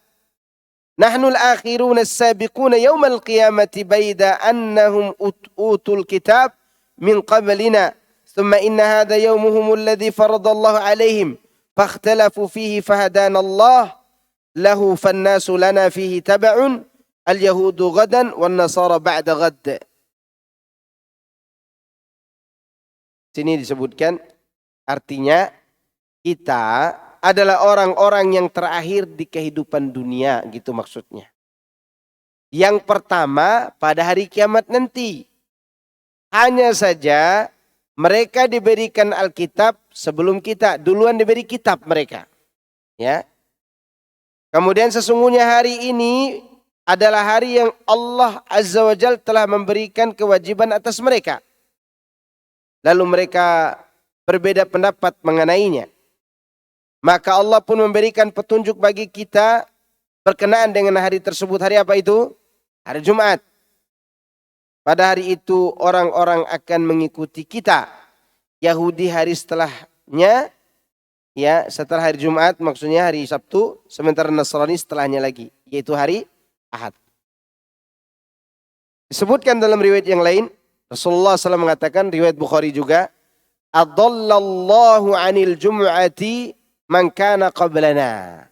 Nahnul akhiruna as-sabiquna yawmal qiyamati baida annahum utul kitab min qablina. Thumma inna hadha yawmuhum alladhi faradallahu alaihim. Fakhtalafu fihi fahadana Allah. Lahu fannasu lana fihi taba'un. Al-yahudu gadan wal nasara ba'da gad. Sini disebutkan artinya kita adalah orang-orang yang terakhir di kehidupan dunia, gitu maksudnya. Yang pertama pada hari kiamat nanti. Hanya saja mereka diberikan Alkitab sebelum kita, duluan diberi kitab mereka. Ya. Kemudian sesungguhnya hari ini adalah hari yang Allah Azza wa Jalla telah memberikan kewajiban atas mereka. Lalu mereka berbeda pendapat mengenainya. Maka Allah pun memberikan petunjuk bagi kita berkenaan dengan hari tersebut. Hari apa itu? Hari Jumat. Pada hari itu orang-orang akan mengikuti kita. Yahudi hari setelahnya, ya setelah hari Jumat maksudnya hari Sabtu. Sementara Nasrani setelahnya lagi, yaitu hari Ahad. Disebutkan dalam riwayat yang lain, Rasulullah SAW mengatakan, riwayat Bukhari juga, Adallallahu anil jum'ati man kana qablana.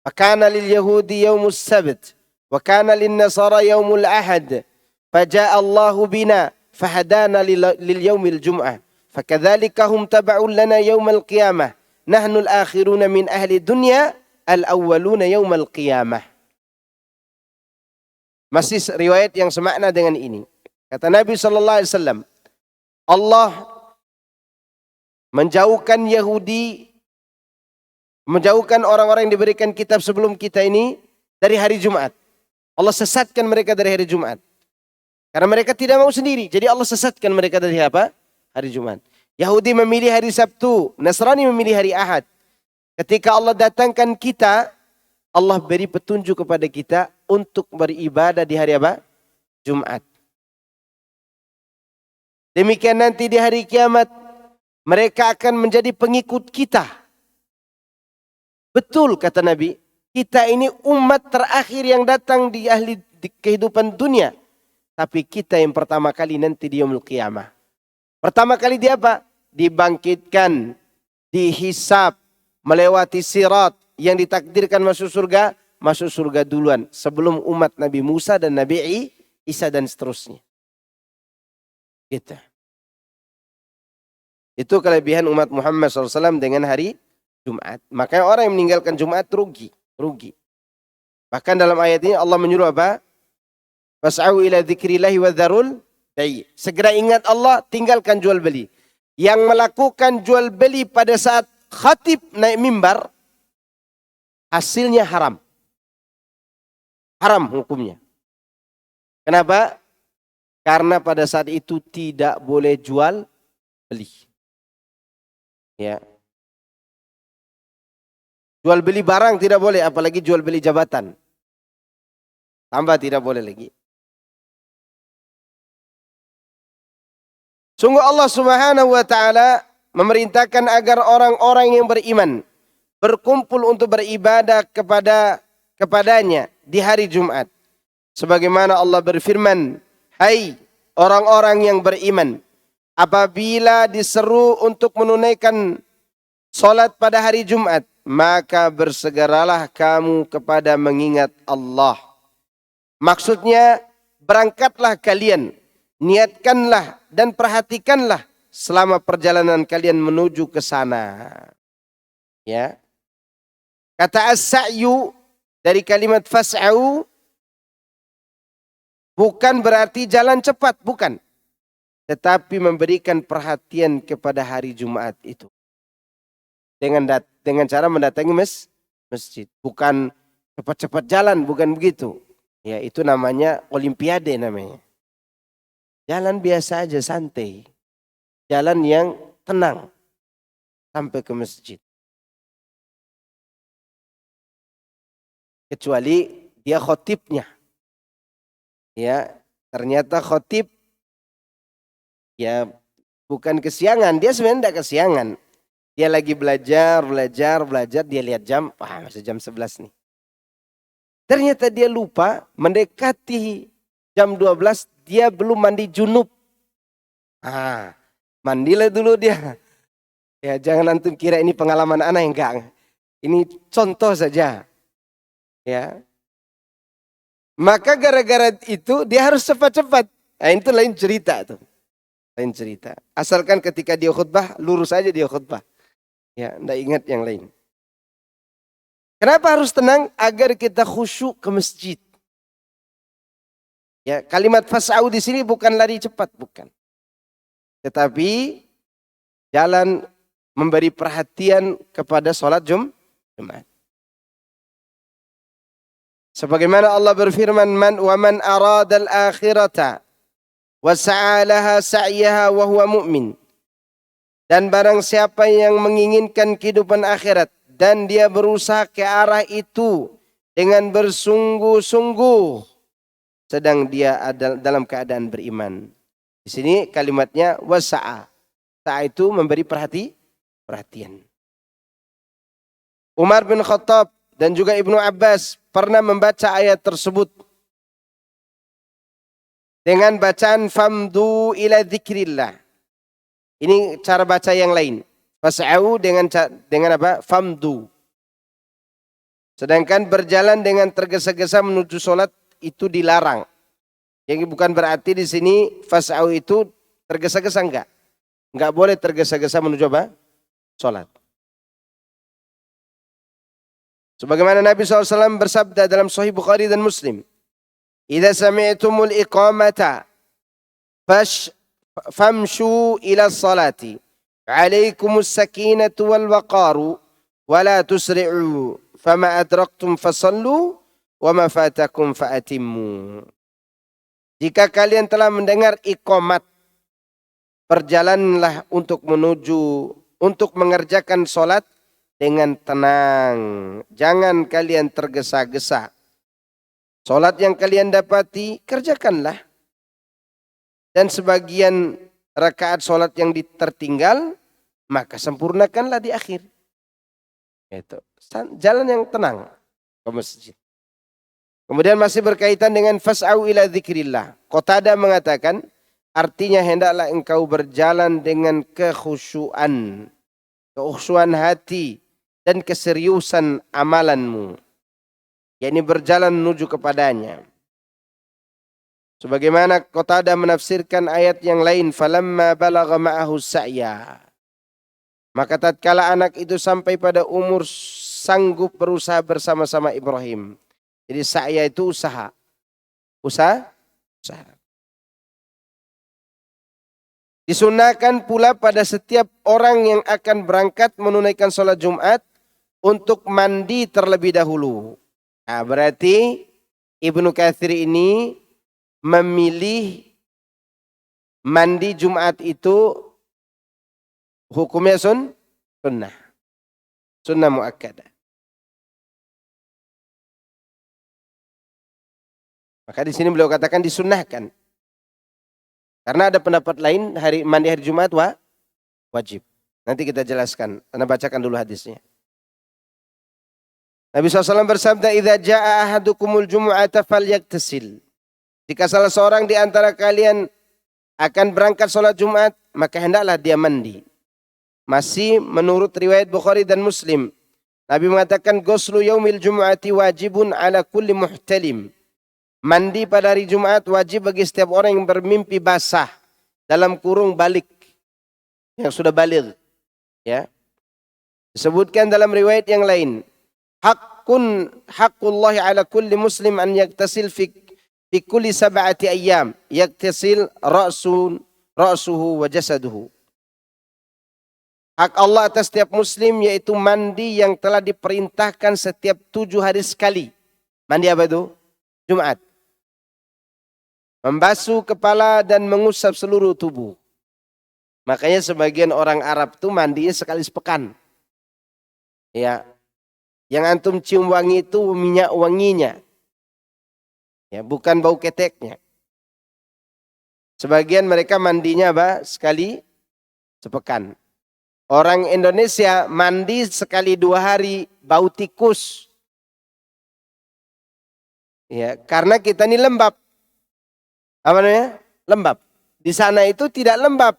Fakana lil yahudi yaumus sabt. Wa kana lin nasara yaumul ahad. Faja'a Allahu bina. Fahadana lil yaumil jum'ah. Fakadhalika hum taba'un lana yaumal qiyamah. Nahnu al-akhiruna min ahli dunya. Al-awwaluna yaumal qiyamah. Masih riwayat yang semakna dengan ini. Kata Nabi SAW. Allah menjauhkan Yahudi, menjauhkan orang-orang yang diberikan kitab sebelum kita ini dari hari Jumat. Allah sesatkan mereka dari hari Jumat. Karena mereka tidak mau sendiri. Jadi Allah sesatkan mereka dari apa? Hari Jumat. Yahudi memilih hari Sabtu. Nasrani memilih hari Ahad. Ketika Allah datangkan kita, Allah beri petunjuk kepada kita untuk beribadah di hari apa? Jumat. Demikian nanti di hari kiamat, mereka akan menjadi pengikut kita. Betul kata Nabi, kita ini umat terakhir yang datang di kehidupan dunia. Tapi kita yang pertama kali nanti di yaumul qiyamah. Pertama kali dia apa? Dibangkitkan, dihisab, melewati sirat, yang ditakdirkan masuk surga duluan. Sebelum umat Nabi Musa dan Nabi Isa dan seterusnya. Gitu. Itu kelebihan umat Muhammad SAW dengan hari Jumat. Makanya orang yang meninggalkan Jumat rugi. Bahkan dalam ayat ini Allah menyuruh apa? Fas'au ila dzikrillahi wa dzarul bai'. Segera ingat Allah, tinggalkan jual beli. Yang melakukan jual beli pada saat khatib naik mimbar, hasilnya haram. Haram hukumnya. Kenapa? Karena pada saat itu tidak boleh jual beli. Ya. Jual beli barang tidak boleh, apalagi jual beli jabatan. Tambah tidak boleh lagi. Sungguh Allah Subhanahu wa taala memerintahkan agar orang-orang yang beriman berkumpul untuk beribadah kepadanya di hari Jumat. Sebagaimana Allah berfirman, "Hai orang-orang yang beriman, apabila diseru untuk menunaikan salat pada hari Jumat, maka bersegeralah kamu kepada mengingat Allah." Maksudnya, berangkatlah kalian, niatkanlah dan perhatikanlah selama perjalanan kalian menuju ke sana. Ya. Kata as-sa'yu dari kalimat fas'au bukan berarti jalan cepat, bukan. Tetapi memberikan perhatian kepada hari Jumat itu. dengan cara mendatangi masjid. Bukan cepat-cepat jalan, bukan begitu. Ya, itu namanya olimpiade namanya. Jalan biasa aja, santai. Jalan yang tenang sampai ke masjid. Kecuali dia khotibnya. Ya, ternyata khotib ya bukan kesiangan, dia sebenarnya tidak kesiangan. Dia lagi belajar, dia lihat jam, masih jam 11 nih. Ternyata dia lupa mendekati jam 12, dia belum mandi junub. Mandilah dulu dia. Ya, jangan antum kira ini pengalaman anak, enggak. Ini contoh saja. Ya. Maka gara-gara itu dia harus cepat-cepat. Nah, itu lain cerita tuh. Lain cerita. Asalkan ketika dia khutbah, lurus aja dia khutbah. Ya, enggak ingat yang lain. Kenapa harus tenang? Agar kita khusyuk ke masjid. Ya, kalimat fas'au di sini bukan lari cepat, bukan. Tetapi jalan memberi perhatian kepada sholat Jumat. Sebagaimana Allah berfirman, wa man aradal akhirata wa sa'alaha sa'yaha wa huwa mu'min. Dan barang siapa yang menginginkan kehidupan akhirat dan dia berusaha ke arah itu dengan bersungguh-sungguh sedang dia ada dalam keadaan beriman. Di sini kalimatnya wasa'a. Sa'a itu memberi perhatian. Umar bin Khattab dan juga Ibnu Abbas pernah membaca ayat tersebut dengan bacaan famdu ila dzikrillah. Ini cara baca yang lain. Fas'au dengan apa? Famdu. Sedangkan berjalan dengan tergesa-gesa menuju sholat itu dilarang. Jadi bukan berarti di sini fas'au itu tergesa-gesa, enggak. Enggak boleh tergesa-gesa menuju apa? Sholat. Sebagaimana Nabi SAW bersabda dalam Sahih Bukhari dan Muslim. Idza sami'tumul iqamata famshu ila salati. Alaikumus sakinatu wal waqaru. Wala tusri'u. Fama adraktum fasallu. Wa ma fatakum fa'atimmu. Jika kalian telah mendengar iqamat, perjalanlah untuk mengerjakan solat dengan tenang. Jangan kalian tergesa-gesa. Solat yang kalian dapati, kerjakanlah. Dan sebagian rakaat solat yang tertinggal, maka sempurnakanlah di akhir. Itu jalan yang tenang ke masjid. Kemudian masih berkaitan dengan fas'au ila dzikrillah. Qatadah mengatakan, artinya hendaklah engkau berjalan dengan kekhusyuan hati dan keseriusan amalanmu. Yakni berjalan menuju kepadanya. Sebagaimana Qatadah menafsirkan ayat yang lain, falamma balagha ma'ahu sa'ya. Maka tatkala anak itu sampai pada umur sanggup berusaha bersama-sama Ibrahim. Jadi sa'ya itu usaha. Usaha. Disunahkan pula pada setiap orang yang akan berangkat menunaikan sholat Jumat untuk mandi terlebih dahulu. Nah, berarti Ibnu Katsir ini memilih mandi Jumat itu hukumnya sunnah. Sunnah muakkadah. Maka di sini beliau katakan disunnahkan. Karena ada pendapat lain mandi hari Jumat wajib. Nanti kita jelaskan. Anda bacakan dulu hadisnya. Nabi SAW bersabda, "Idza jaa ahadukumul jumu'ata falyaghtasil." Jika salah seorang di antara kalian akan berangkat sholat Jumat, maka hendaklah dia mandi. Masih menurut riwayat Bukhari dan Muslim, Nabi mengatakan, "Ghuslu yaumil jumu'ati wajibun ala kulli muhtalim." Mandi pada hari Jumat wajib bagi setiap orang yang bermimpi basah, dalam kurung balik, yang sudah baligh. Ya. Disebutkan dalam riwayat yang lain, haqqullahi ala kulli muslim an yaktasil fi kulli sab'ati ayyam, yaktasil ra'suhu wa jasaduhu. Hak Allah atas setiap muslim yaitu mandi yang telah diperintahkan setiap 7 hari sekali. Mandi apa itu? Jumat. Membasuh kepala dan mengusap seluruh tubuh. Makanya sebagian orang Arab tuh mandinya sekali sepekan. Ya, yang antum cium wangi itu minyak wanginya. Ya, bukan bau keteknya. Sebagian mereka mandinya apa? Sekali sepekan. Orang Indonesia mandi sekali 2 hari bau tikus. Ya, karena kita ini lembab. Apa namanya? Lembab. Di sana itu tidak lembab.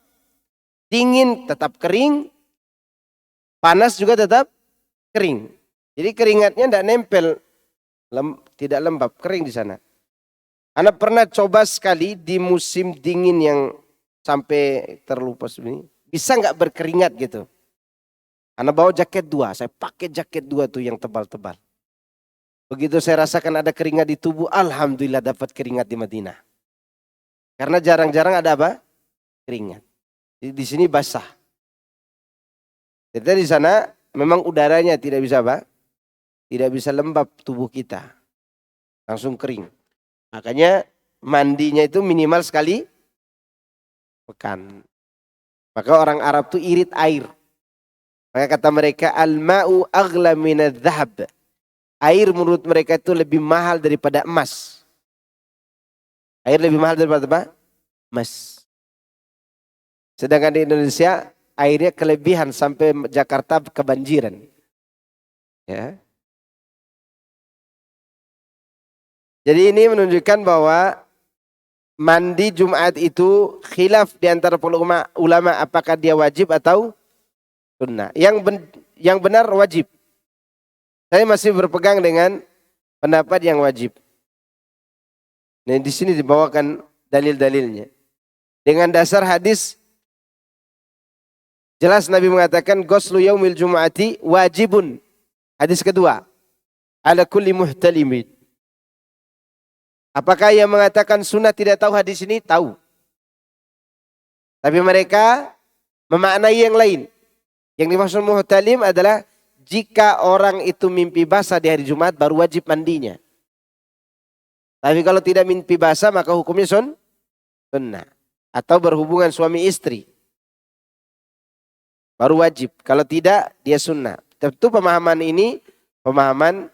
Dingin tetap kering. Panas juga tetap kering. Jadi keringatnya tidak nempel. Tidak lembab, kering di sana. Anda pernah coba sekali di musim dingin yang sampai terlupa sebenarnya. Bisa nggak berkeringat gitu? Anda bawa jaket 2, saya pakai jaket 2 tuh yang tebal-tebal. Begitu saya rasakan ada keringat di tubuh, alhamdulillah dapat keringat di Madinah. Karena jarang-jarang ada apa? Keringat. Di sini basah. Jadi di sana memang udaranya tidak bisa apa? Tidak bisa lembab tubuh kita. Langsung kering. Makanya mandinya itu minimal sekali pekan. Maka orang Arab tuh irit air. Maka kata mereka al-ma'u aghla minadh dhahab. Air menurut mereka itu lebih mahal daripada emas. Air lebih mahal daripada apa? Emas. Sedangkan di Indonesia airnya kelebihan sampai Jakarta kebanjiran. Ya. Jadi ini menunjukkan bahwa mandi Jumat itu khilaf di antara ulama apakah dia wajib atau sunnah. Yang benar wajib. Saya masih berpegang dengan pendapat yang wajib. Nah, di sini dibawakan dalil-dalilnya. Dengan dasar hadis jelas Nabi mengatakan ghuslu yaumil jumu'ati wajibun. Hadis kedua. Ala kulli muhtalimin. Apakah yang mengatakan sunnah tidak tahu hadis ini? Tahu. Tapi mereka memaknai yang lain. Yang dimaksud muhtalim adalah jika orang itu mimpi basah di hari Jumat baru wajib mandinya. Tapi kalau tidak mimpi basah maka hukumnya sunnah. Atau berhubungan suami istri. Baru wajib. Kalau tidak dia sunnah. Tentu pemahaman ini pemahaman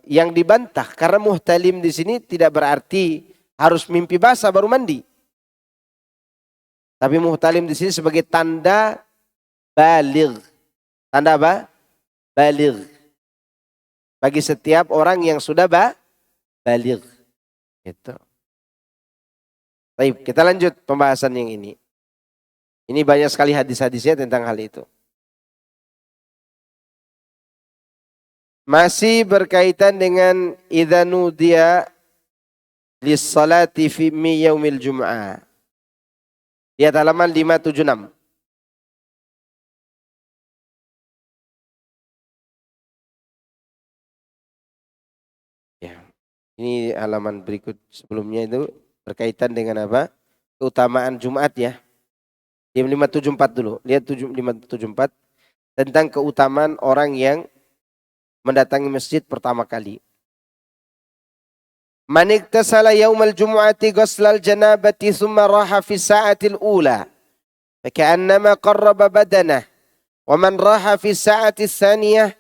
yang dibantah karena muhtalim di sini tidak berarti harus mimpi basah baru mandi. Tapi muhtalim di sini sebagai tanda baligh. Tanda apa? Baligh. Bagi setiap orang yang sudah baligh. Gitu. Baik, kita lanjut pembahasan yang ini. Ini banyak sekali hadis-hadisnya tentang hal itu. Masih berkaitan dengan idza nudiya lis-salati fi yaumil jum'ah. Lihat halaman 576. Ya. Ini halaman berikut sebelumnya itu berkaitan dengan apa? Keutamaan Jumat ya. Di 574 dulu. Lihat 574 tentang keutamaan orang yang mendatangi masjid pertama kali. Man iktasala yaumal jumu'ati ghuslal janabati thumma raha fi sa'atil ula faka'annama qarraba badanah wa man raha fi sa'atil thaniyah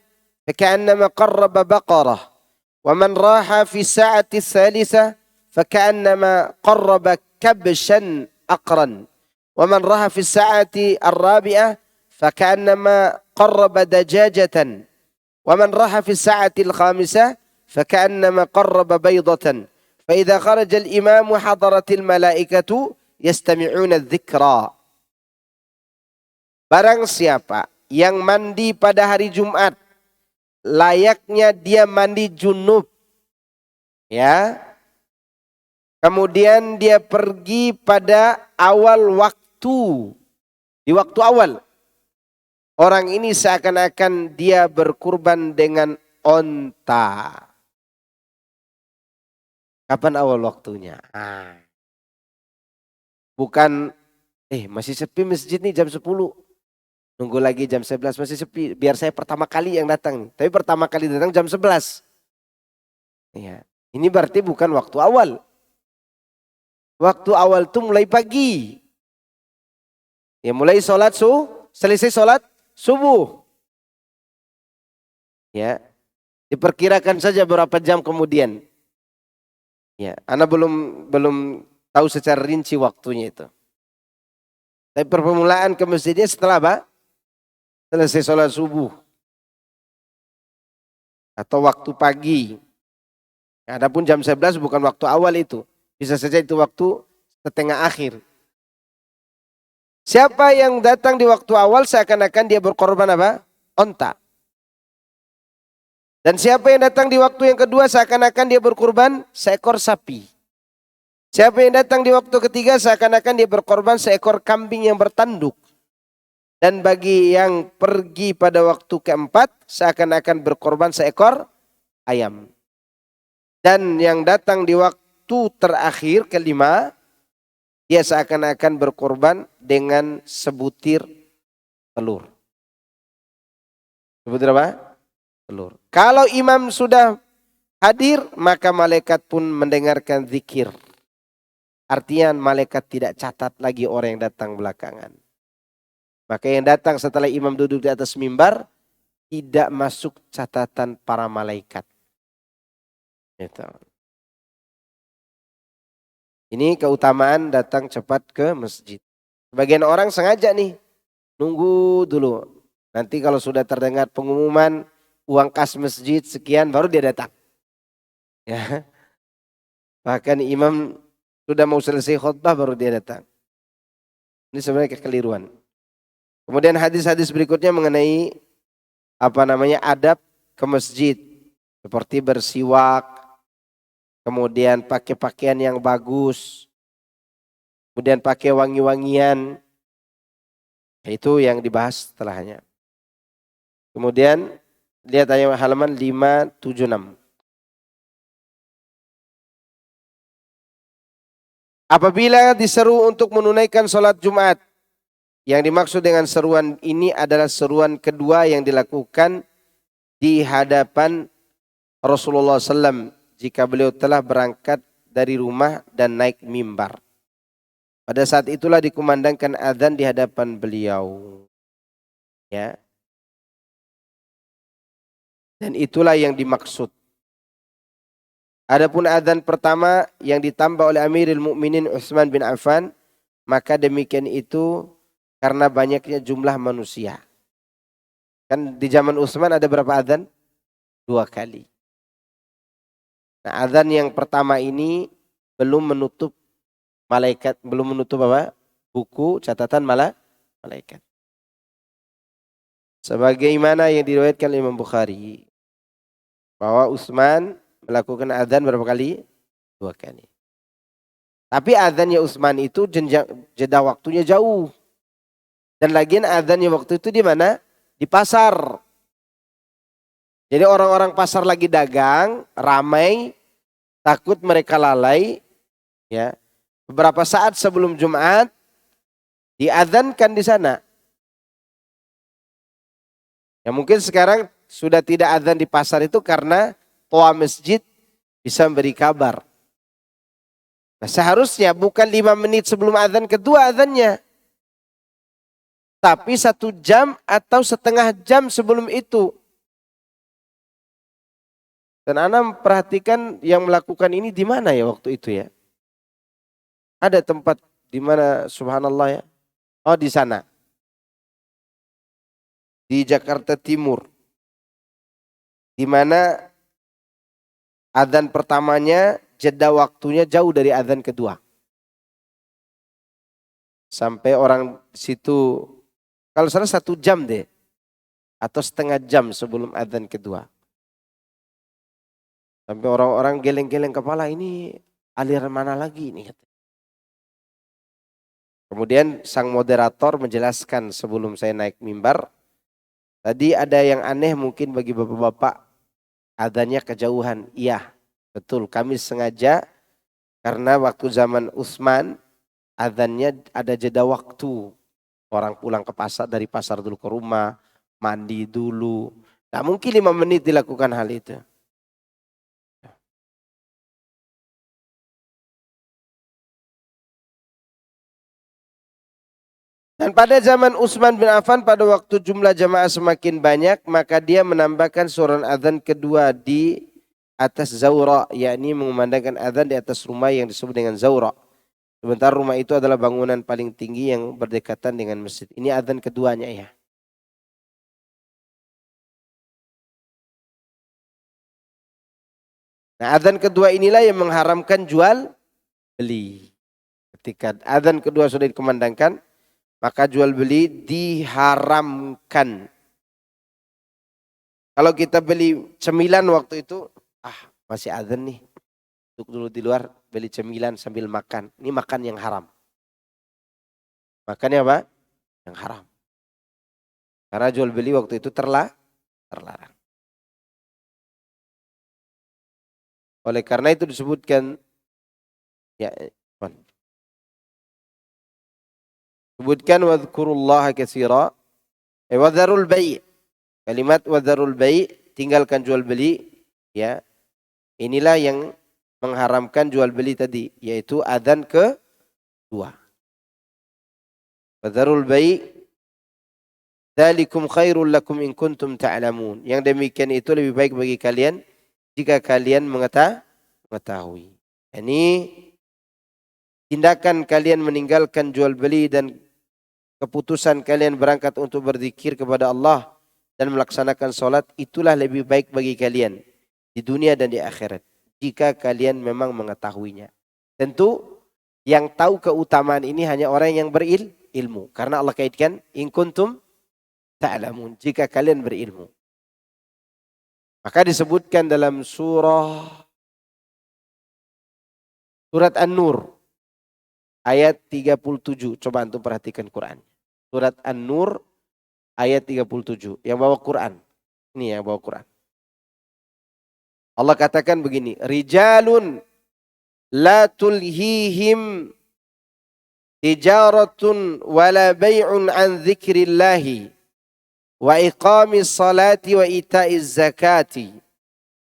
faka'annama qarraba baqarah wa man raha fi sa'atil thalithah faka'annama qarraba kabshan aqran wa man raha fi sa'ati ar-rabi'ah faka'annama qarraba dajajatan ومن راح في الساعة الخامسة فكأنما قرب بيضة فإذا خرج الإمام حضرت الملائكة يستمعون الذكرى. Barang siapa yang mandi pada hari Jumat layaknya dia mandi junub ya, kemudian dia pergi pada awal waktu, di waktu awal. Orang ini seakan-akan dia berkurban dengan onta. Kapan awal waktunya? Bukan, masih sepi masjid nih jam 10. Nunggu lagi jam 11 masih sepi. Biar saya pertama kali yang datang nih. Tapi pertama kali datang jam 11. Ya. Ini berarti bukan waktu awal. Waktu awal itu mulai pagi. Ya mulai selesai sholat subuh. Ya. Diperkirakan saja berapa jam kemudian. Ya, Anda belum tahu secara rinci waktunya itu. Tapi permulaan ke masjidnya setelah apa? Selesai sholat subuh. Atau waktu pagi. Adapun jam 11 bukan waktu awal itu. Bisa saja itu waktu setengah akhir. Siapa yang datang di waktu awal seakan-akan dia berkorban apa? Onta. Dan siapa yang datang di waktu yang kedua seakan-akan dia berkorban seekor sapi. Siapa yang datang di waktu ketiga seakan-akan dia berkorban seekor kambing yang bertanduk. Dan bagi yang pergi pada waktu keempat seakan-akan berkorban seekor ayam. Dan yang datang di waktu terakhir kelima, dia seakan-akan berkorban dengan sebutir telur. Sebutir apa? Telur. Kalau imam sudah hadir, maka malaikat pun mendengarkan zikir. Artinya malaikat tidak catat lagi orang yang datang belakangan. Maka yang datang setelah imam duduk di atas mimbar, tidak masuk catatan para malaikat. Gitu. Ini keutamaan datang cepat ke masjid. Sebagian orang sengaja nih, nunggu dulu. Nanti kalau sudah terdengar pengumuman uang kas masjid sekian, baru dia datang. Ya. Bahkan imam sudah mau selesai khutbah baru dia datang. Ini sebenarnya kekeliruan. Kemudian hadis-hadis berikutnya mengenai adab ke masjid. Seperti bersiwak, kemudian pakai pakaian yang bagus, kemudian pakai wangi-wangian. Itu yang dibahas setelahnya. Kemudian lihat ayat halaman 576. Apabila diseru untuk menunaikan sholat Jumat, yang dimaksud dengan seruan ini adalah seruan kedua yang dilakukan di hadapan Rasulullah SAW jika beliau telah berangkat dari rumah dan naik mimbar. Pada saat itulah dikumandangkan azan di hadapan beliau. Ya. Dan itulah yang dimaksud. Adapun azan pertama yang ditambah oleh Amirul Mukminin Utsman bin Affan, maka demikian itu karena banyaknya jumlah manusia. Kan di zaman Utsman ada berapa azan? 2 kali. Nah, azan yang pertama ini belum menutup buku catatan malaikat. Sebagaimana yang diriwayatkan Imam Bukhari bahwa Utsman melakukan azan berapa kali? 2 kali. Tapi azannya Utsman itu jeda waktunya jauh. Dan lagian azannya waktu itu di mana? Di pasar. Jadi orang-orang pasar lagi dagang, ramai, takut mereka lalai. Ya, beberapa saat sebelum Jumat diazankan di sana. Ya mungkin sekarang sudah tidak azan di pasar itu karena toa masjid bisa memberi kabar. Nah, seharusnya bukan 5 menit sebelum azan kedua azannya. Tapi 1 jam atau setengah jam sebelum itu. Dan Anda perhatikan yang melakukan ini di mana ya waktu itu ya? Ada tempat di mana subhanallah ya? Oh di sana. Di Jakarta Timur. Di mana azan pertamanya jeda waktunya jauh dari azan kedua. Sampai orang situ kalau salah 1 jam deh. Atau setengah jam sebelum azan kedua. Sampai orang-orang geleng-geleng kepala, ini aliran mana lagi ini? Kemudian sang moderator menjelaskan sebelum saya naik mimbar. Tadi ada yang aneh mungkin bagi bapak-bapak. Azannya kejauhan. Iya betul, kami sengaja karena waktu zaman Utsman azannya ada jeda waktu. Orang pulang ke pasar, dari pasar dulu ke rumah, mandi dulu. Nah, mungkin 5 menit dilakukan hal itu. Dan pada zaman Utsman bin Affan pada waktu jumlah jamaah semakin banyak, maka dia menambahkan suara azan kedua di atas zaura, yakni mengumandangkan azan di atas rumah yang disebut dengan zaura. Sementara rumah itu adalah bangunan paling tinggi yang berdekatan dengan masjid. Ini azan keduanya ya. Nah, azan kedua inilah yang mengharamkan jual beli. Ketika azan kedua sudah dikumandangkan, maka jual beli diharamkan. Kalau kita beli cemilan waktu itu, masih azan nih. Duduk dulu di luar, beli cemilan sambil makan. Ini makan yang haram. Makannya apa? Yang haram. Karena jual beli waktu itu terlarang. Oleh karena itu disebutkan, ya, sebutkan wadhkurullaha katsira, wadharul bai'. Kalimat wadharul bai', tinggalkan jual beli, ya. Inilah yang mengharamkan jual beli tadi, yaitu adzan kedua. Wadharul bai' dzalikum khairul lakum in kuntum ta'lamun. Yang demikian itu lebih baik bagi kalian jika kalian mengetahui. Ini tindakan kalian meninggalkan jual beli dan keputusan kalian berangkat untuk berzikir kepada Allah dan melaksanakan sholat, itulah lebih baik bagi kalian di dunia dan di akhirat, jika kalian memang mengetahuinya. Tentu yang tahu keutamaan ini hanya orang yang berilmu. Karena Allah kaitkan, in kuntum ta'lamun, jika kalian berilmu. Maka disebutkan dalam surat An-Nur ayat 37. Coba antum perhatikan Quran. Surat An-Nur ayat 37. Yang bawa Quran. Ini yang bawa Quran. Allah katakan begini. Rijalun la tulhihim tijaratun wala bay'un an dzikrillahi wa iqamis salati wa ita'iz zakati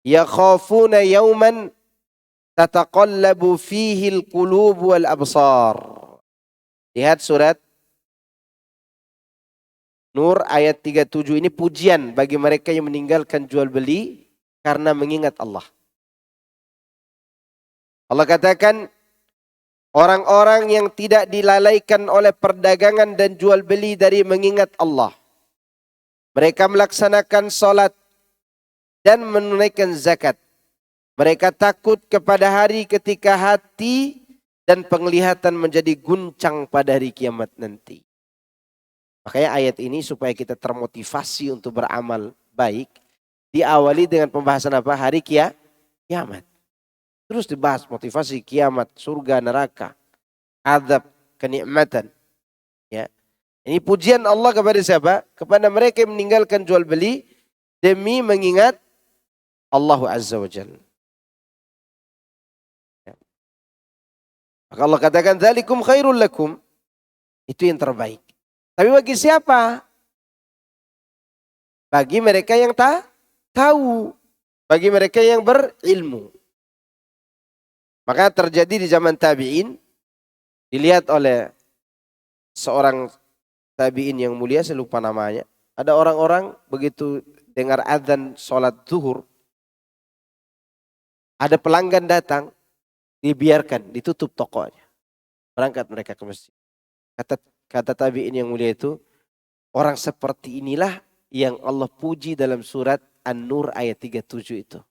yakhafuna yawman tataqallabu fihi al-qulub wal absar. Lihat surat Nur ayat 37, ini pujian bagi mereka yang meninggalkan jual beli karena mengingat Allah. Allah katakan, orang-orang yang tidak dilalaikan oleh perdagangan dan jual beli dari mengingat Allah. Mereka melaksanakan salat dan menunaikan zakat. Mereka takut kepada hari ketika hati dan penglihatan menjadi guncang pada hari kiamat nanti. Makanya ayat ini supaya kita termotivasi untuk beramal baik, diawali dengan pembahasan apa? Hari kiamat. Terus dibahas motivasi kiamat, surga, neraka, azab, kenikmatan. Ya. Ini pujian Allah kepada siapa? Kepada mereka yang meninggalkan jual beli demi mengingat Allah Azza wa Jalla. Ya. Maka Allah katakan, dzalikum khairul lakum. Itu yang terbaik. Tapi bagi siapa? Bagi mereka yang tahu. Bagi mereka yang berilmu. Maka terjadi di zaman tabi'in. Dilihat oleh seorang tabi'in yang mulia, saya lupa namanya. Ada orang-orang begitu dengar adzan sholat zuhur. Ada pelanggan datang. Dibiarkan, ditutup tokonya. Berangkat mereka ke masjid. Kata tabi'in yang mulia itu, orang seperti inilah yang Allah puji dalam surat An-Nur ayat 37 itu.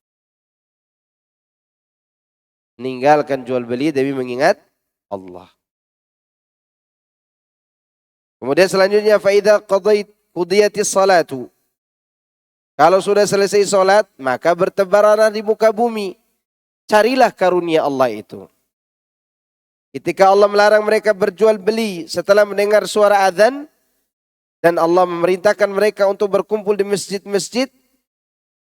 Meninggalkan jual beli demi mengingat Allah. Kemudian selanjutnya, faida qudiyatis salatu. Kalau sudah selesai salat, maka bertebaranlah di muka bumi. Carilah karunia Allah itu. Ketika Allah melarang mereka berjual beli setelah mendengar suara azan, dan Allah memerintahkan mereka untuk berkumpul di masjid-masjid,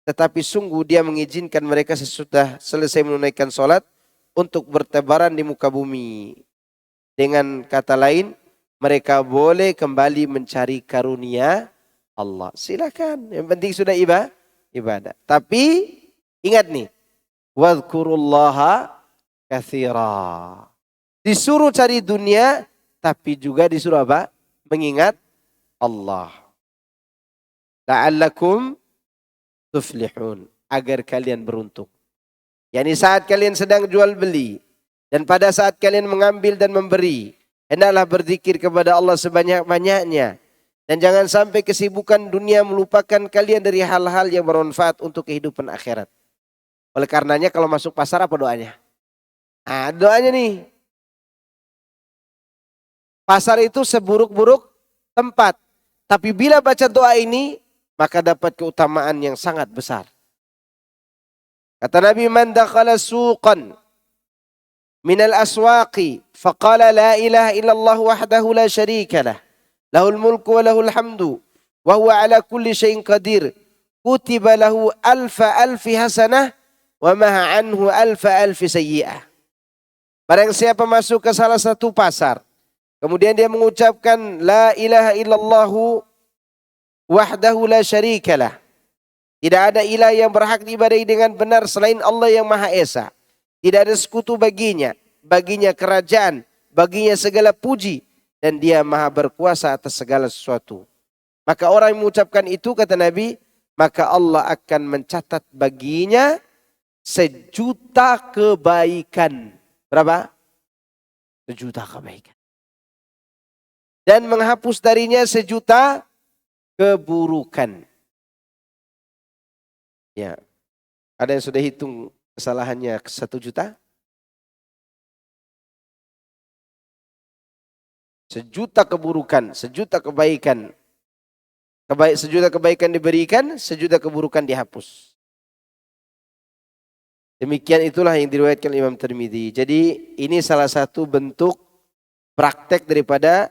tetapi sungguh Dia mengizinkan mereka sesudah selesai menunaikan salat untuk bertebaran di muka bumi. Dengan kata lain, mereka boleh kembali mencari karunia Allah. Silakan, yang penting sudah ibadah. Tapi ingat nih, wadhkurullaha katsira. Disuruh cari dunia, tapi juga disuruh apa? Mengingat Allah. La'allakum tuflihun, agar kalian beruntung. Yani saat kalian sedang jual beli dan pada saat kalian mengambil dan memberi, hendaklah berzikir kepada Allah sebanyak-banyaknya dan jangan sampai kesibukan dunia melupakan kalian dari hal-hal yang bermanfaat untuk kehidupan akhirat. Oleh karenanya kalau masuk pasar apa doanya? Doanya nih. Pasar itu seburuk-buruk tempat, tapi bila baca doa ini maka dapat keutamaan yang sangat besar. Kata Nabi, man dakhala suqan minal aswaqi faqala la ilaha illallah wahdahu la syarika lah, lahul mulku wa lahul hamdu wa huwa ala kulli syai'in qadir, kutiba lahu alfi hasanah wa maha anhu alfi sayyi'ah. Barang siapa masuk ke salah satu pasar, kemudian dia mengucapkan la ilaha illallah wahdahu la syarika lah, tidak ada ilah yang berhak diibadahi dengan benar selain Allah yang Maha Esa. Tidak ada sekutu baginya. Baginya kerajaan. Baginya segala puji. Dan dia Maha berkuasa atas segala sesuatu. Maka orang yang mengucapkan itu, kata Nabi, maka Allah akan mencatat baginya 1.000.000 kebaikan. Berapa? 1.000.000 kebaikan. Dan menghapus darinya 1.000.000 keburukan. Ya, ada yang sudah hitung kesalahannya 1.000.000? 1.000.000 keburukan, 1.000.000 kebaikan. 1.000.000 kebaikan diberikan, 1.000.000 keburukan dihapus. Demikian itulah yang diriwayatkan Imam Tirmidzi. Jadi ini salah satu bentuk praktek daripada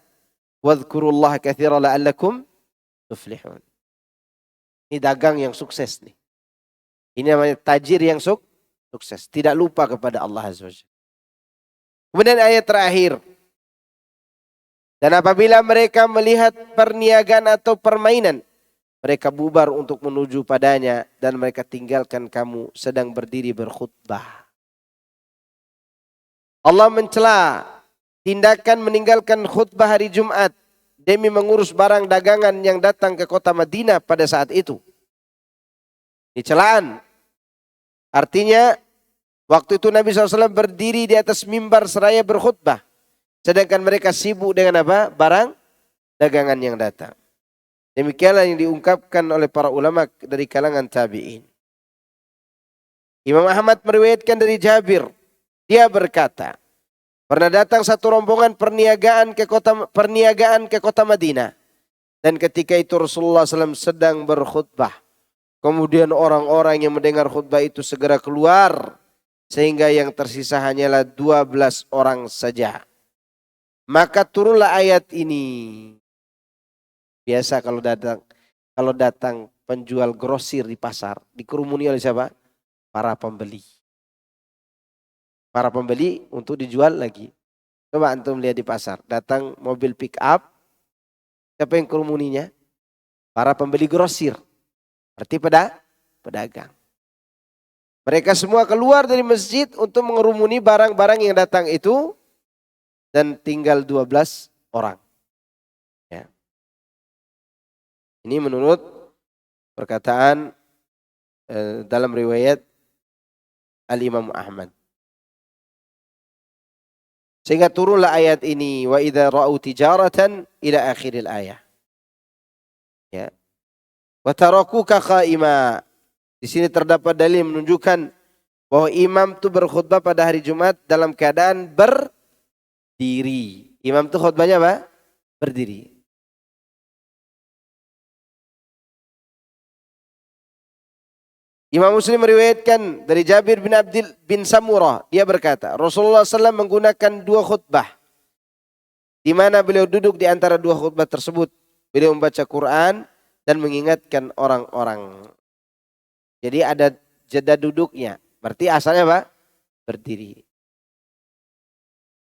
wadhkurullaha katsiran la'allakum tuflihun. Ini dagang yang sukses nih. Ini namanya tajir yang sukses. Tidak lupa kepada Allah Azza wa Jalla. Kemudian ayat terakhir. Dan apabila mereka melihat perniagaan atau permainan, mereka bubar untuk menuju padanya dan mereka tinggalkan kamu sedang berdiri berkhutbah. Allah mencela tindakan meninggalkan khutbah hari Jumat demi mengurus barang dagangan yang datang ke kota Madinah pada saat itu. Ini celaan. Artinya waktu itu Nabi SAW berdiri di atas mimbar seraya berkhutbah. Sedangkan mereka sibuk dengan apa? Barang dagangan yang datang. Demikianlah yang diungkapkan oleh para ulama dari kalangan tabi'in. Imam Ahmad meriwayatkan dari Jabir. Dia berkata, pernah datang satu rombongan perniagaan ke kota Madinah. Dan ketika itu Rasulullah SAW sedang berkhutbah. Kemudian orang-orang yang mendengar khutbah itu segera keluar. Sehingga yang tersisa hanyalah 12 orang saja. Maka turunlah ayat ini. Biasa kalau datang penjual grosir di pasar. Dikerumuni oleh siapa? Para pembeli. Para pembeli untuk dijual lagi. Coba antum lihat di pasar. Datang mobil pick up. Siapa yang kerumuninya? Para pembeli grosir. Berarti pedagang. Mereka semua keluar dari masjid untuk mengerumuni barang-barang yang datang itu. Dan tinggal 12 orang. Ya. Ini menurut perkataan dalam riwayat Al-Imam Ahmad. Sehingga turunlah ayat ini. Wa idza ra'u tijaratan ila akhiril ayah. Ya. Wa tarakuka qa'ima. Di sini terdapat dalil menunjukkan bahwa imam itu berkhutbah pada hari Jumat dalam keadaan berdiri. Imam itu khutbahnya apa? Berdiri. Imam Muslim meriwayatkan dari Jabir bin Samurah. Dia berkata, Rasulullah SAW menggunakan 2 khutbah. Di mana beliau duduk di antara 2 khutbah tersebut. Beliau membaca Quran dan mengingatkan orang-orang. Jadi ada jeda duduknya. Berarti asalnya apa? Berdiri.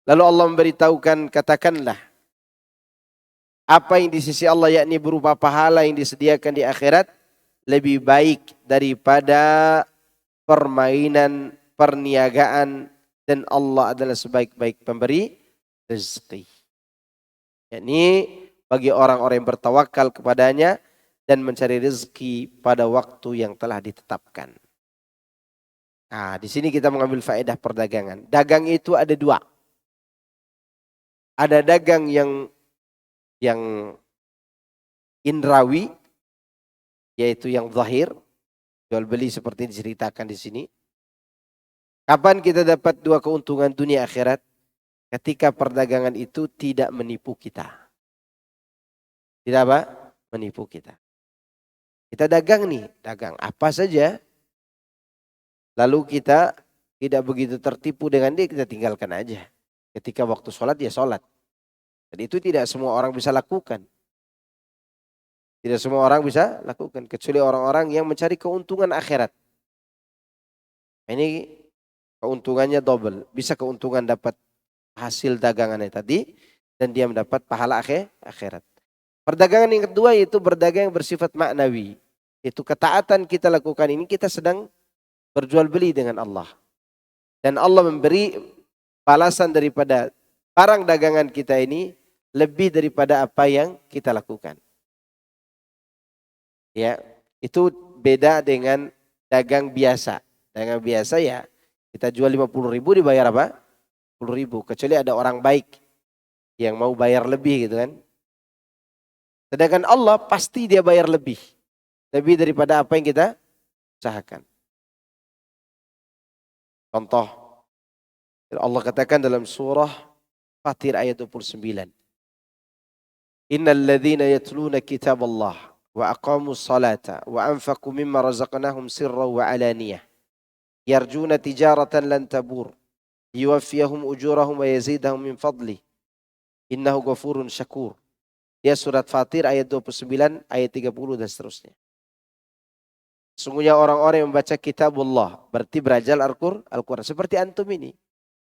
Lalu Allah memberitahukan, katakanlah, apa yang di sisi Allah yakni berupa pahala yang disediakan di akhirat lebih baik daripada permainan, perniagaan, dan Allah adalah sebaik-baik pemberi rezeki. Yakni bagi orang-orang yang bertawakal kepadanya dan mencari rezeki pada waktu yang telah ditetapkan. Nah, di sini kita mengambil faedah perdagangan. Dagang itu ada dua. Ada dagang yang indrawi, yaitu yang zahir, jual beli seperti diceritakan di sini. Kapan kita dapat dua keuntungan dunia akhirat? Ketika perdagangan itu tidak menipu kita. Tidak apa? Menipu kita. Kita dagang nih, dagang apa saja. Lalu kita tidak begitu tertipu dengan dia, kita tinggalkan aja. Ketika waktu sholat, ya sholat. Dan itu tidak semua orang bisa lakukan. Tidak semua orang bisa lakukan. Kecuali orang-orang yang mencari keuntungan akhirat. Ini keuntungannya double. Bisa keuntungan dapat hasil dagangannya tadi. Dan dia mendapat pahala akhirat. Perdagangan yang kedua yaitu berdagang yang bersifat maknawi. Itu ketaatan kita lakukan ini, kita sedang berjual beli dengan Allah. Dan Allah memberi balasan daripada barang dagangan kita ini lebih daripada apa yang kita lakukan. Ya, itu beda dengan dagang biasa. Dagang biasa ya kita jual 50.000 dibayar apa? 10.000. Kecuali ada orang baik yang mau bayar lebih gitu kan. Sedangkan Allah pasti dia bayar lebih. Lebih daripada apa yang kita usahakan. Contoh, Allah katakan dalam surah Fatir ayat 29. Innal ladzina yatluna kitaballah wa aqamus salata wa anfaqu mimma razaqnahum sirran wa alaniyah yarjuna tijaratan lan tabur yuwaffiyahum ujurahum wa yazidahum min fadli innahu ghafurun syakur. Ya, surat Fatir ayat 29, ayat 30 dan seterusnya. Sungguhnya orang-orang yang membaca kitabullah, berarti belajar Al-Quran. Seperti antum ini.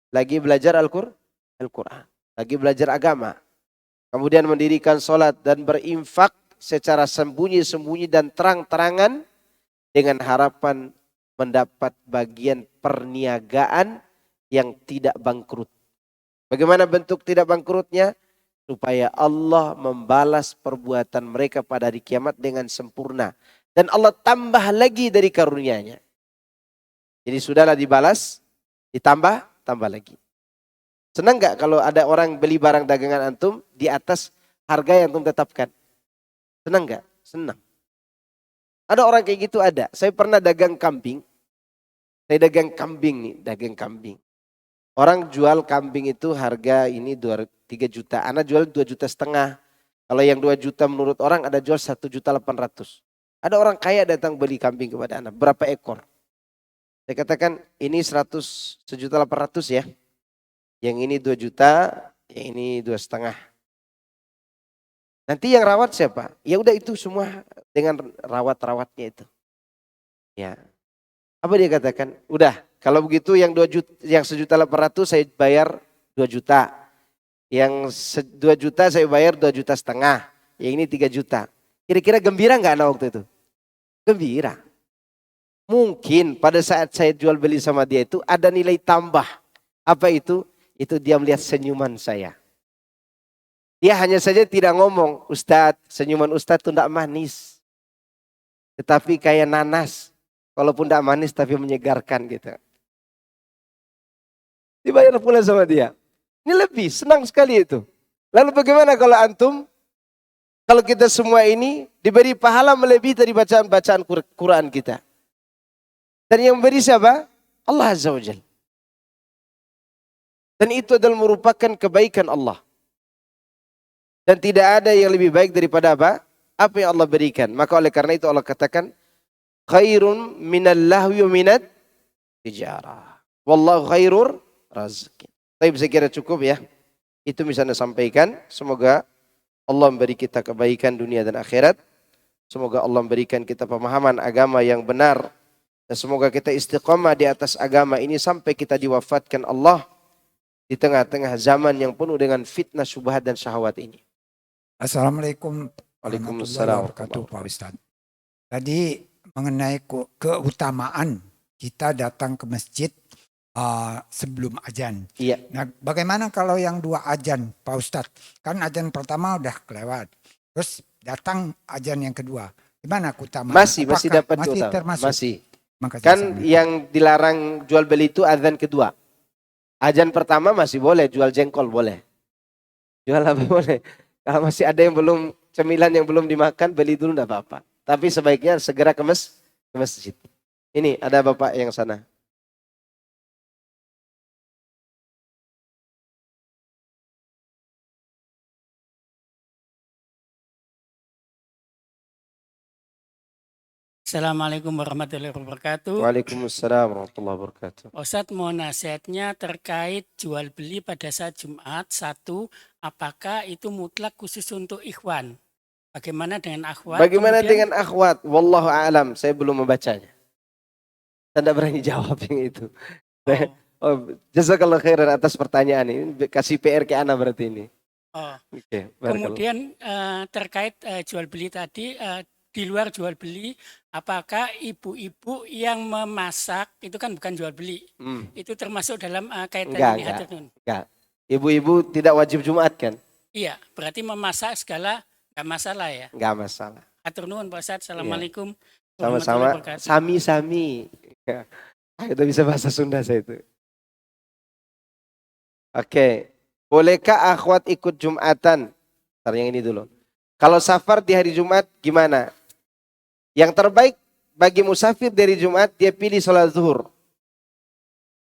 Lagi belajar Al-Quran. Lagi belajar agama. Kemudian mendirikan sholat dan berinfak secara sembunyi-sembunyi dan terang-terangan. Dengan harapan mendapat bagian perniagaan yang tidak bangkrut. Bagaimana bentuk tidak bangkrutnya? Supaya Allah membalas perbuatan mereka pada hari kiamat dengan sempurna. Dan Allah tambah lagi dari karunia-Nya. Jadi sudahlah dibalas, tambah lagi. Senang gak kalau ada orang beli barang dagangan antum di atas harga yang antum tetapkan? Senang gak? Senang. Ada orang kayak gitu ada. Saya pernah dagang kambing. Saya dagang kambing nih, dagang kambing. Orang jual kambing itu harga ini 3 juta. Ana jual 2,5 juta. Kalau yang 2 juta menurut orang ada jual 1,8 juta. Ada orang kaya datang beli kambing kepada Ana. Berapa ekor? Saya katakan ini 1,8 juta ya. Yang ini 2 juta, yang ini 2,5. Nanti yang rawat siapa? Ya udah itu semua dengan rawat-rawatnya itu. Ya. Apa dia katakan? Udah. Kalau begitu yang 2 juta, yang 1,8 juta saya bayar 2 juta. Yang 2 juta saya bayar 2,5 juta. Yang ini 3 juta. Kira-kira gembira nggak anak waktu itu? Gembira. Mungkin pada saat saya jual beli sama dia itu ada nilai tambah. Apa itu? Itu dia melihat senyuman saya. Dia hanya saja tidak ngomong, Ustadz, senyuman Ustadz itu tidak manis. Tetapi kayak nanas. Walaupun tidak manis tapi menyegarkan gitu. Dibayar pula sama dia. Ini lebih, senang sekali itu. Lalu bagaimana kalau antum? Kalau kita semua ini diberi pahala melebihi dari bacaan-bacaan Quran kita. Dan yang memberi siapa? Allah Azza wa Jalla. Dan itu adalah merupakan kebaikan Allah. Dan tidak ada yang lebih baik daripada apa? Apa yang Allah berikan. Maka oleh karena itu Allah katakan, khairun minal lahwi wa minat tijarah. Wallahu khairur razikin. Tapi saya kira cukup ya. Itu bisa Anda sampaikan. Semoga Allah memberi kita kebaikan dunia dan akhirat. Semoga Allah memberikan kita pemahaman agama yang benar. Dan semoga kita istiqamah di atas agama ini sampai kita diwafatkan Allah di tengah-tengah zaman yang penuh dengan fitnah, syubhat dan syahwat ini. Assalamualaikum warahmatullahi Waalaikumsalam wabarakatuh, warahmatullahi Pak wabarakatuh. Ustadz. Tadi mengenai keutamaan kita datang ke masjid sebelum azan. Iya, Nah, bagaimana kalau yang 2 azan, Pak Ustadz? Kan azan pertama udah kelewat, terus datang azan yang kedua. Gimana keutamaan? masih Apakah dapat masih keutamaan. termasuk? Masih. Makasih. Kan Assalamualaikum. yang dilarang jual beli itu azan kedua. Azan pertama masih boleh, jual jengkol boleh. Jual apa boleh. Kalau masih ada yang belum, cemilan yang belum dimakan, beli dulu enggak apa-apa. Tapi sebaiknya segera ke masjid. Ini ada bapak yang sana. Assalamualaikum warahmatullahi wabarakatuh. Waalaikumsalam warahmatullahi wabarakatuh. Ustadz mau nasihatnya terkait jual beli pada saat Jumat. 1, apakah itu mutlak khusus untuk ikhwan? Bagaimana dengan akhwat? Bagaimana Kemudian, dengan akhwat? Wallahu a'lam, saya belum membacanya. Saya tidak berani jawab yang itu. Jazakallah khairan atas pertanyaan ini. Kasih PR ke Ana berarti ini. Oke, barakallah. kemudian terkait jual beli tadi, di luar jual beli, apakah ibu-ibu yang memasak itu kan bukan jual beli? Itu termasuk dalam kaitan ini hajat nun? Enggak. Ibu-ibu tidak wajib Jumat kan? Iya, berarti memasak segala nggak masalah ya? Enggak masalah. Hatur nuhun Pak Ustadz. Assalamualaikum Sama-sama, warahmatullahi wabarakatuh. sami-sami. Ya. Itu bisa bahasa Sunda saya itu. Oke. Bolehkah akhwat ikut Jumatan? Ntar yang ini dulu. Kalau safar di hari Jumat gimana? Yang terbaik bagi musafir dari Jumat, dia pilih sholat zuhur.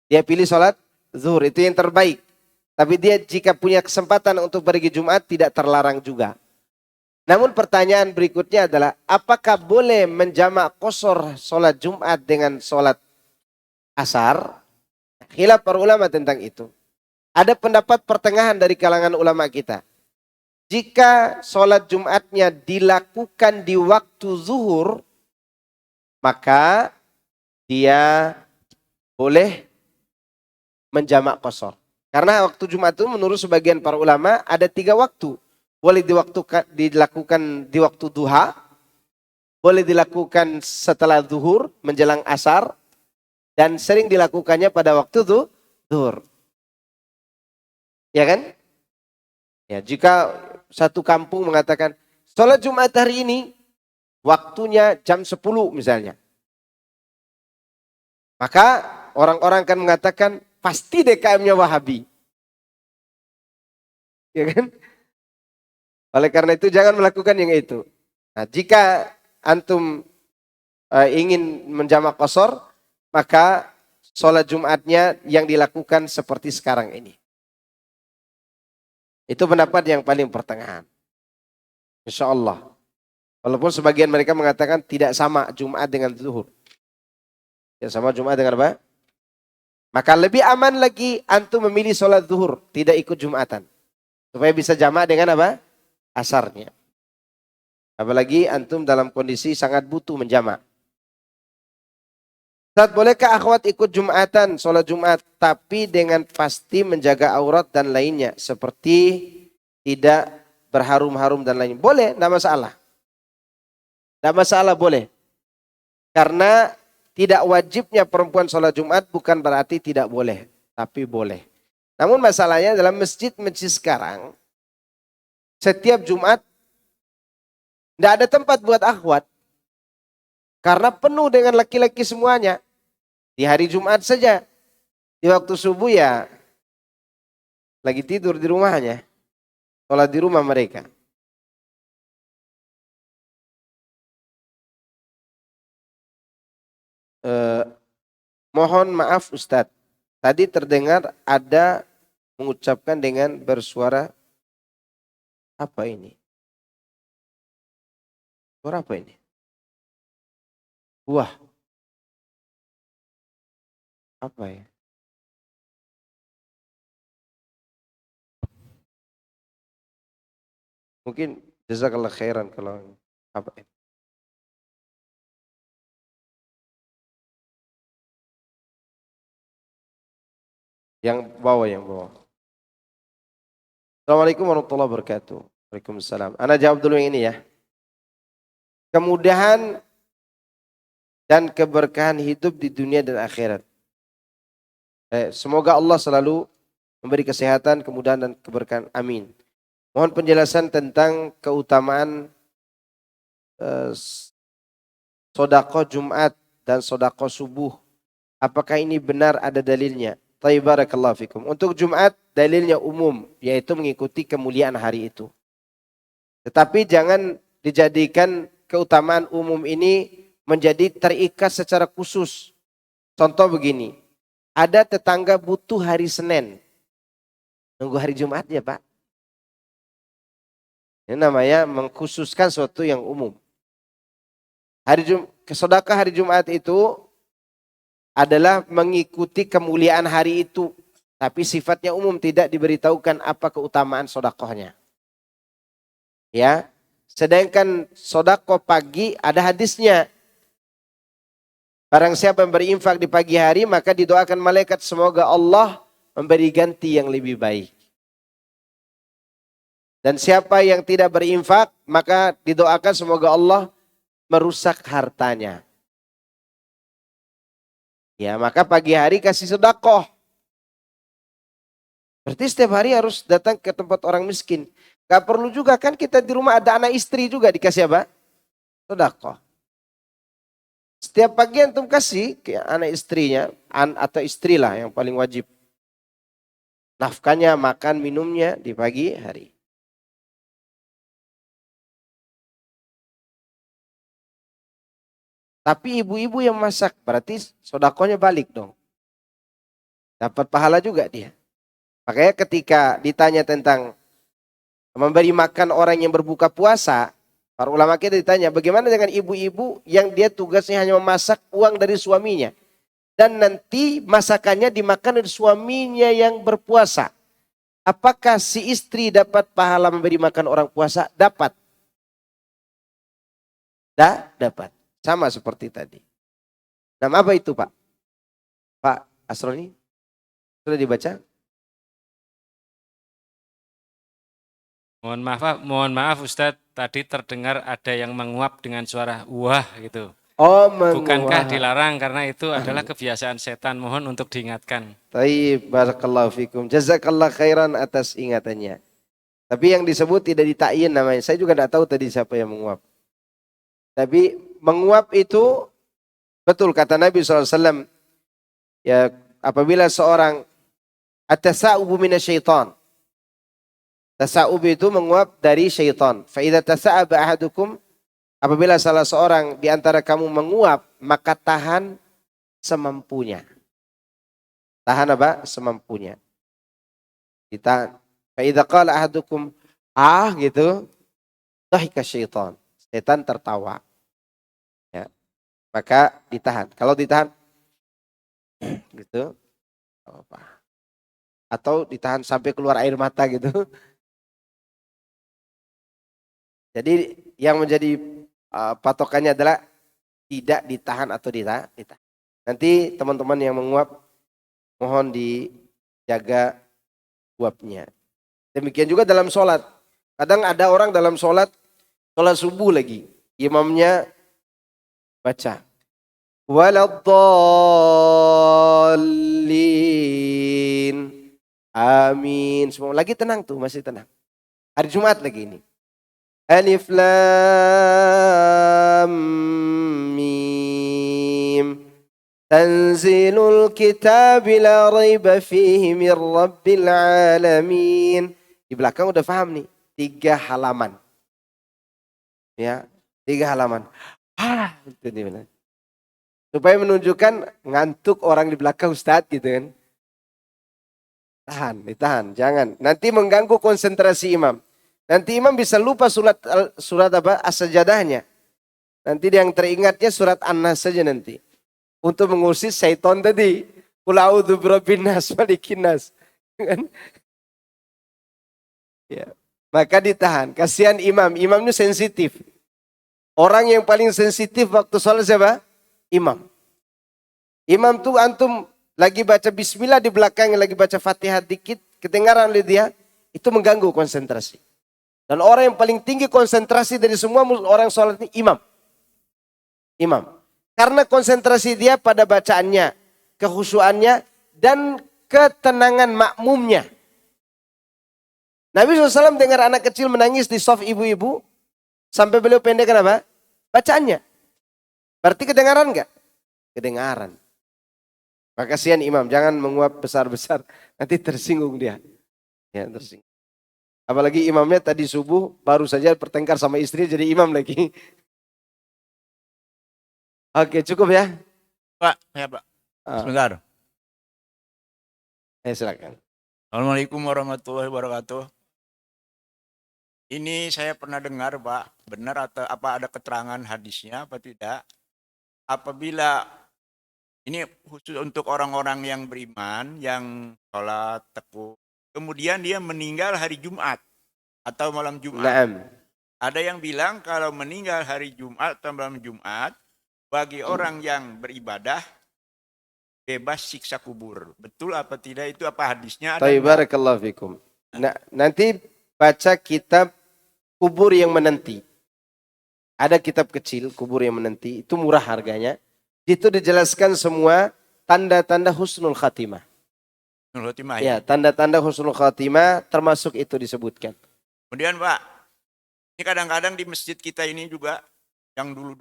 Dia pilih sholat zuhur, itu yang terbaik. Tapi dia jika punya kesempatan untuk pergi Jumat, tidak terlarang juga. Namun pertanyaan berikutnya adalah, apakah boleh menjamak qashar sholat Jumat dengan sholat asar? Khilaf para ulama tentang itu. Ada pendapat pertengahan dari kalangan ulama kita. Jika sholat Jumatnya dilakukan di waktu zuhur, maka dia boleh menjamak qashar. Karena waktu Jumat itu menurut sebagian para ulama ada 3 waktu. Boleh dilakukan di waktu duha, boleh dilakukan setelah zuhur menjelang asar, dan sering dilakukannya pada waktu zuhur. Ya kan? Ya, jika satu kampung mengatakan sholat Jumat hari ini waktunya jam 10 misalnya. Maka orang-orang akan mengatakan pasti DKM-nya Wahabi. Ya kan? Oleh karena itu jangan melakukan yang itu. Nah, jika antum ingin menjamak qashar, maka sholat Jumatnya yang dilakukan seperti sekarang ini. Itu pendapat yang paling pertengahan. Insya Allah. Walaupun sebagian mereka mengatakan tidak sama Jumat dengan zuhur. Tidak sama Jumat dengan apa? Maka lebih aman lagi antum memilih sholat zuhur, tidak ikut Jumatan. Supaya bisa jamak dengan apa? Asarnya. Apalagi antum dalam kondisi sangat butuh menjamak. Ustaz, bolehkah akhwat ikut Jumatan, sholat Jumat, tapi dengan pasti menjaga aurat dan lainnya, seperti tidak berharum-harum dan lainnya? Boleh, tidak masalah. Tidak masalah, boleh. Karena tidak wajibnya perempuan sholat Jumat bukan berarti tidak boleh, tapi boleh. Namun masalahnya dalam masjid-masjid sekarang, setiap Jumat tidak ada tempat buat akhwat. Karena penuh dengan laki-laki semuanya. Di hari Jumat saja. Di waktu subuh ya lagi tidur di rumahnya. Sholat di rumah mereka. Mohon maaf Ustadz. Tadi terdengar ada mengucapkan dengan bersuara apa ini? Suara apa ini? Wah. Apa ya? Mungkin jazakallah khairan kalau apa ya? Yang bawah. Assalamualaikum warahmatullahi wabarakatuh. Waalaikumsalam. Ana jawab dulu yang ini ya. Kemudahan dan keberkahan hidup di dunia dan akhirat. Semoga Allah selalu memberi kesehatan, kemudahan dan keberkahan. Amin. Mohon penjelasan tentang keutamaan sedekah Jumat dan sedekah subuh. Apakah ini benar ada dalilnya? Tayyib, barakallahu fikum. Untuk Jumat dalilnya umum, yaitu mengikuti kemuliaan hari itu. Tetapi jangan dijadikan keutamaan umum ini menjadi terikat secara khusus. Contoh begini, ada tetangga butuh hari Senin. Nunggu hari Jumat ya Pak. Ini namanya mengkhususkan sesuatu yang umum. Sedekah hari Jumat itu adalah mengikuti kemuliaan hari itu. Tapi sifatnya umum, tidak diberitahukan apa keutamaan sedekahnya. Ya, sedangkan sedekah pagi ada hadisnya. Barang siapa yang berinfak di pagi hari, maka didoakan malaikat semoga Allah memberi ganti yang lebih baik. Dan siapa yang tidak berinfak, maka didoakan semoga Allah merusak hartanya. Ya, maka pagi hari kasih sedekah. Berarti setiap hari harus datang ke tempat orang miskin. Gak perlu juga kan kita di rumah ada anak istri juga dikasih apa? Sedekah. Setiap pagi antum kasih ke anak istrinya atau istrilah yang paling wajib. Nafkahnya, makan, minumnya di pagi hari. Tapi ibu-ibu yang masak berarti sedekahnya balik dong. Dapat pahala juga dia. Makanya ketika ditanya tentang memberi makan orang yang berbuka puasa, para ulama kita ditanya bagaimana dengan ibu-ibu yang dia tugasnya hanya memasak uang dari suaminya. Dan nanti masakannya dimakan oleh suaminya yang berpuasa. Apakah si istri dapat pahala memberi makan orang puasa? Dapat. Dapat. Sama seperti tadi. Nah apa itu Pak? Pak Asroni? Sudah dibaca? Mohon maaf Ustadz, tadi terdengar ada yang menguap dengan suara wah gitu. Oh, bukankah dilarang karena itu adalah kebiasaan setan? Mohon untuk diingatkan. Taib, barakallahu fikum. Jazakallah khairan atas ingatannya. Tapi yang disebut tidak ditakyin namanya. Saya juga tidak tahu tadi siapa yang menguap. Tapi menguap itu betul kata Nabi SAW. Ya, apabila seorang at-tasa'ubu minasyaitan. Tasa'ub itu menguap dari syaitan. Fa idza tasa'aba ahadukum, apabila salah seorang di antara kamu menguap, maka tahan semampunya. Tahan apa? Semampunya. Ditahan. Fa idza qala ahadukum gitu, dhahika syaitan. Setan tertawa. Ya. Maka ditahan. Kalau ditahan gitu, apa? Atau ditahan sampai keluar air mata gitu. Jadi yang menjadi patokannya adalah tidak ditahan atau ditahan. Nanti teman-teman yang menguap mohon dijaga uapnya. Demikian juga dalam sholat. Kadang ada orang dalam sholat subuh lagi. Imamnya baca. Waladdallin. Amin. Semua lagi tenang tuh, masih tenang. Hari Jumat lagi ini. Alif Lam Mim. Tanzilul kitab la raiba fihi min rabbil alamin. Di belakang udah paham nih. 3 halaman. Ya, 3 halaman. Itu dia. Supaya menunjukkan ngantuk orang di belakang Ustadz gitu kan. Ditahan. Jangan. Nanti mengganggu konsentrasi imam. Nanti imam bisa lupa surat apa? As-Sajadahnya. Nanti yang teringatnya surat An-Nas saja nanti. Untuk mengusir syaitan tadi. Qul a'udzu birabbin nas, malikin nas. Ya. Maka ditahan. Kasihan imam. Imamnya sensitif. Orang yang paling sensitif waktu sholat siapa? Imam. Imam tuh antum lagi baca bismillah di belakang, lagi baca Fatihah dikit, kedengaran oleh dia, itu mengganggu konsentrasi. Dan orang yang paling tinggi konsentrasi dari semua orang sholat ini imam. Imam. Karena konsentrasi dia pada bacaannya, kekhusyuannya, dan ketenangan makmumnya. Nabi SAW dengar anak kecil menangis di shaf ibu-ibu, sampai beliau pendekkan apa? Bacaannya. Berarti kedengaran enggak? Kedengaran. Maka kasihan imam, jangan menguap besar-besar, nanti tersinggung dia. Ya, tersinggung. Apalagi imamnya tadi subuh baru saja bertengkar sama istri jadi imam lagi. Oke, cukup ya? Pak, ya Pak. Sebentar. Silakan. Assalamualaikum warahmatullahi wabarakatuh. Ini saya pernah dengar Pak, benar atau apa ada keterangan hadisnya apa tidak? Apabila ini khusus untuk orang-orang yang beriman, yang sholat, tekuk, kemudian dia meninggal hari Jumat atau malam Jumat. Naam. Ada yang bilang kalau meninggal hari Jumat atau malam Jumat, bagi orang yang beribadah, bebas siksa kubur. Betul apa tidak? Itu apa hadisnya? Baik, barakallahu fikum. Nah, nanti baca kitab Kubur yang Menanti. Ada kitab kecil, Kubur yang Menanti. Itu murah harganya. Itu dijelaskan semua tanda-tanda husnul khatimah. Husnul khatimah, Ya, tanda-tanda husnul khatimah termasuk itu disebutkan. Kemudian Pak, ini kadang-kadang di masjid kita ini juga, yang dulu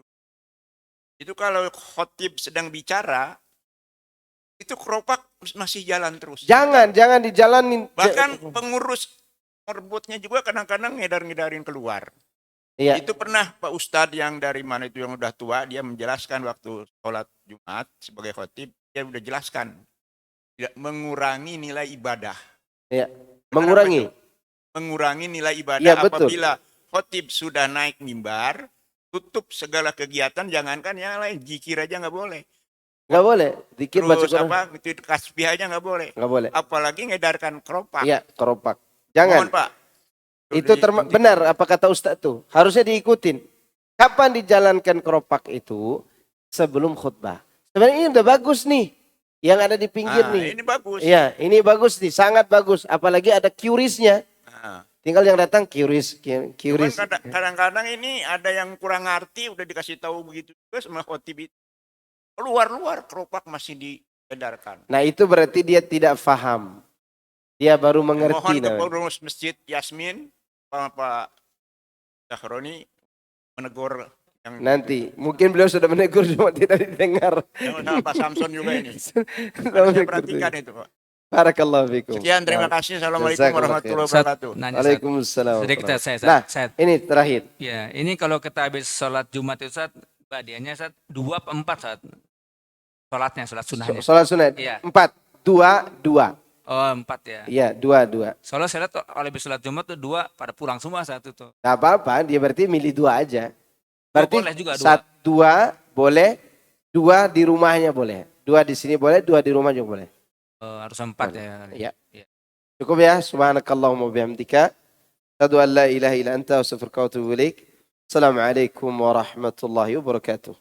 itu kalau khotib sedang bicara, itu keropak masih jalan terus. Jangan dijalanin. Bahkan pengurus merebutnya juga kadang-kadang ngedar-ngedarin keluar. Iya. Itu pernah Pak Ustadz yang dari mana itu yang udah tua, dia menjelaskan waktu sholat Jumat sebagai khotib, dia udah jelaskan. Tidak mengurangi nilai ibadah. Iya. Mengurangi nilai ibadah ya, betul. apabila khotib sudah naik mimbar, tutup segala kegiatan, jangankan yang lain, zikir aja nggak boleh. Nggak boleh. Zikir baca Terus Quran. itu tasbih aja nggak boleh. Nggak boleh. Apalagi ngedarkan keropak. Iya, keropak. Jangan. Mohon Pak. Itu benar apa kata Ustaz tuh. Harusnya diikutin. Kapan dijalankan keropak itu? Sebelum khutbah. Sebenarnya ini udah bagus nih. Yang ada di pinggir nih. Ini bagus. Iya, ini bagus nih. Sangat bagus. Apalagi ada QRIS-nya. Tinggal yang datang QRIS. Kadang-kadang ini ada yang kurang ngerti, udah dikasih tahu begitu juga sama khotib itu. Luar-luar keropak masih diedarkan. Nah itu berarti dia tidak faham. Dia baru mengerti. Mohon ke pengurus masjid Yasmin, Pak Zahroni menegur yang nanti. Mungkin beliau sudah menegur cuma tidak didengar. Sama Pak Samson juga ini. Saya perhatikan itu Pak. Barakallahu fikum. Sekian, terima kasih. Assalamualaikum warahmatullahi wabarakatuh. Waalaikumsalam. Sedikit Nah, ini terakhir. Ya, ini kalau kita habis sholat Jumat itu saat badiannya saat 2 apa 4 saat sholatnya, sholat sunnahnya. Sholat sunat. Iya. 4, 2. Oh 4 ya. Iya, 2. Soalnya saya lihat kalau habis sholat Jumat tuh 2 pada pulang semua saat itu. Gak apa-apa, dia berarti milih 2 aja. Berarti boleh juga 2 boleh, 2 di rumahnya boleh. 2 di sini boleh, 2 di rumah juga boleh. Harus 4 ya. Iya. Cukup ya. Subhanakallahumma bihamdika. Asyhadu an la ilaha illa anta astaghfiruka wa atubu ilaik. Assalamualaikum warahmatullahi wabarakatuh.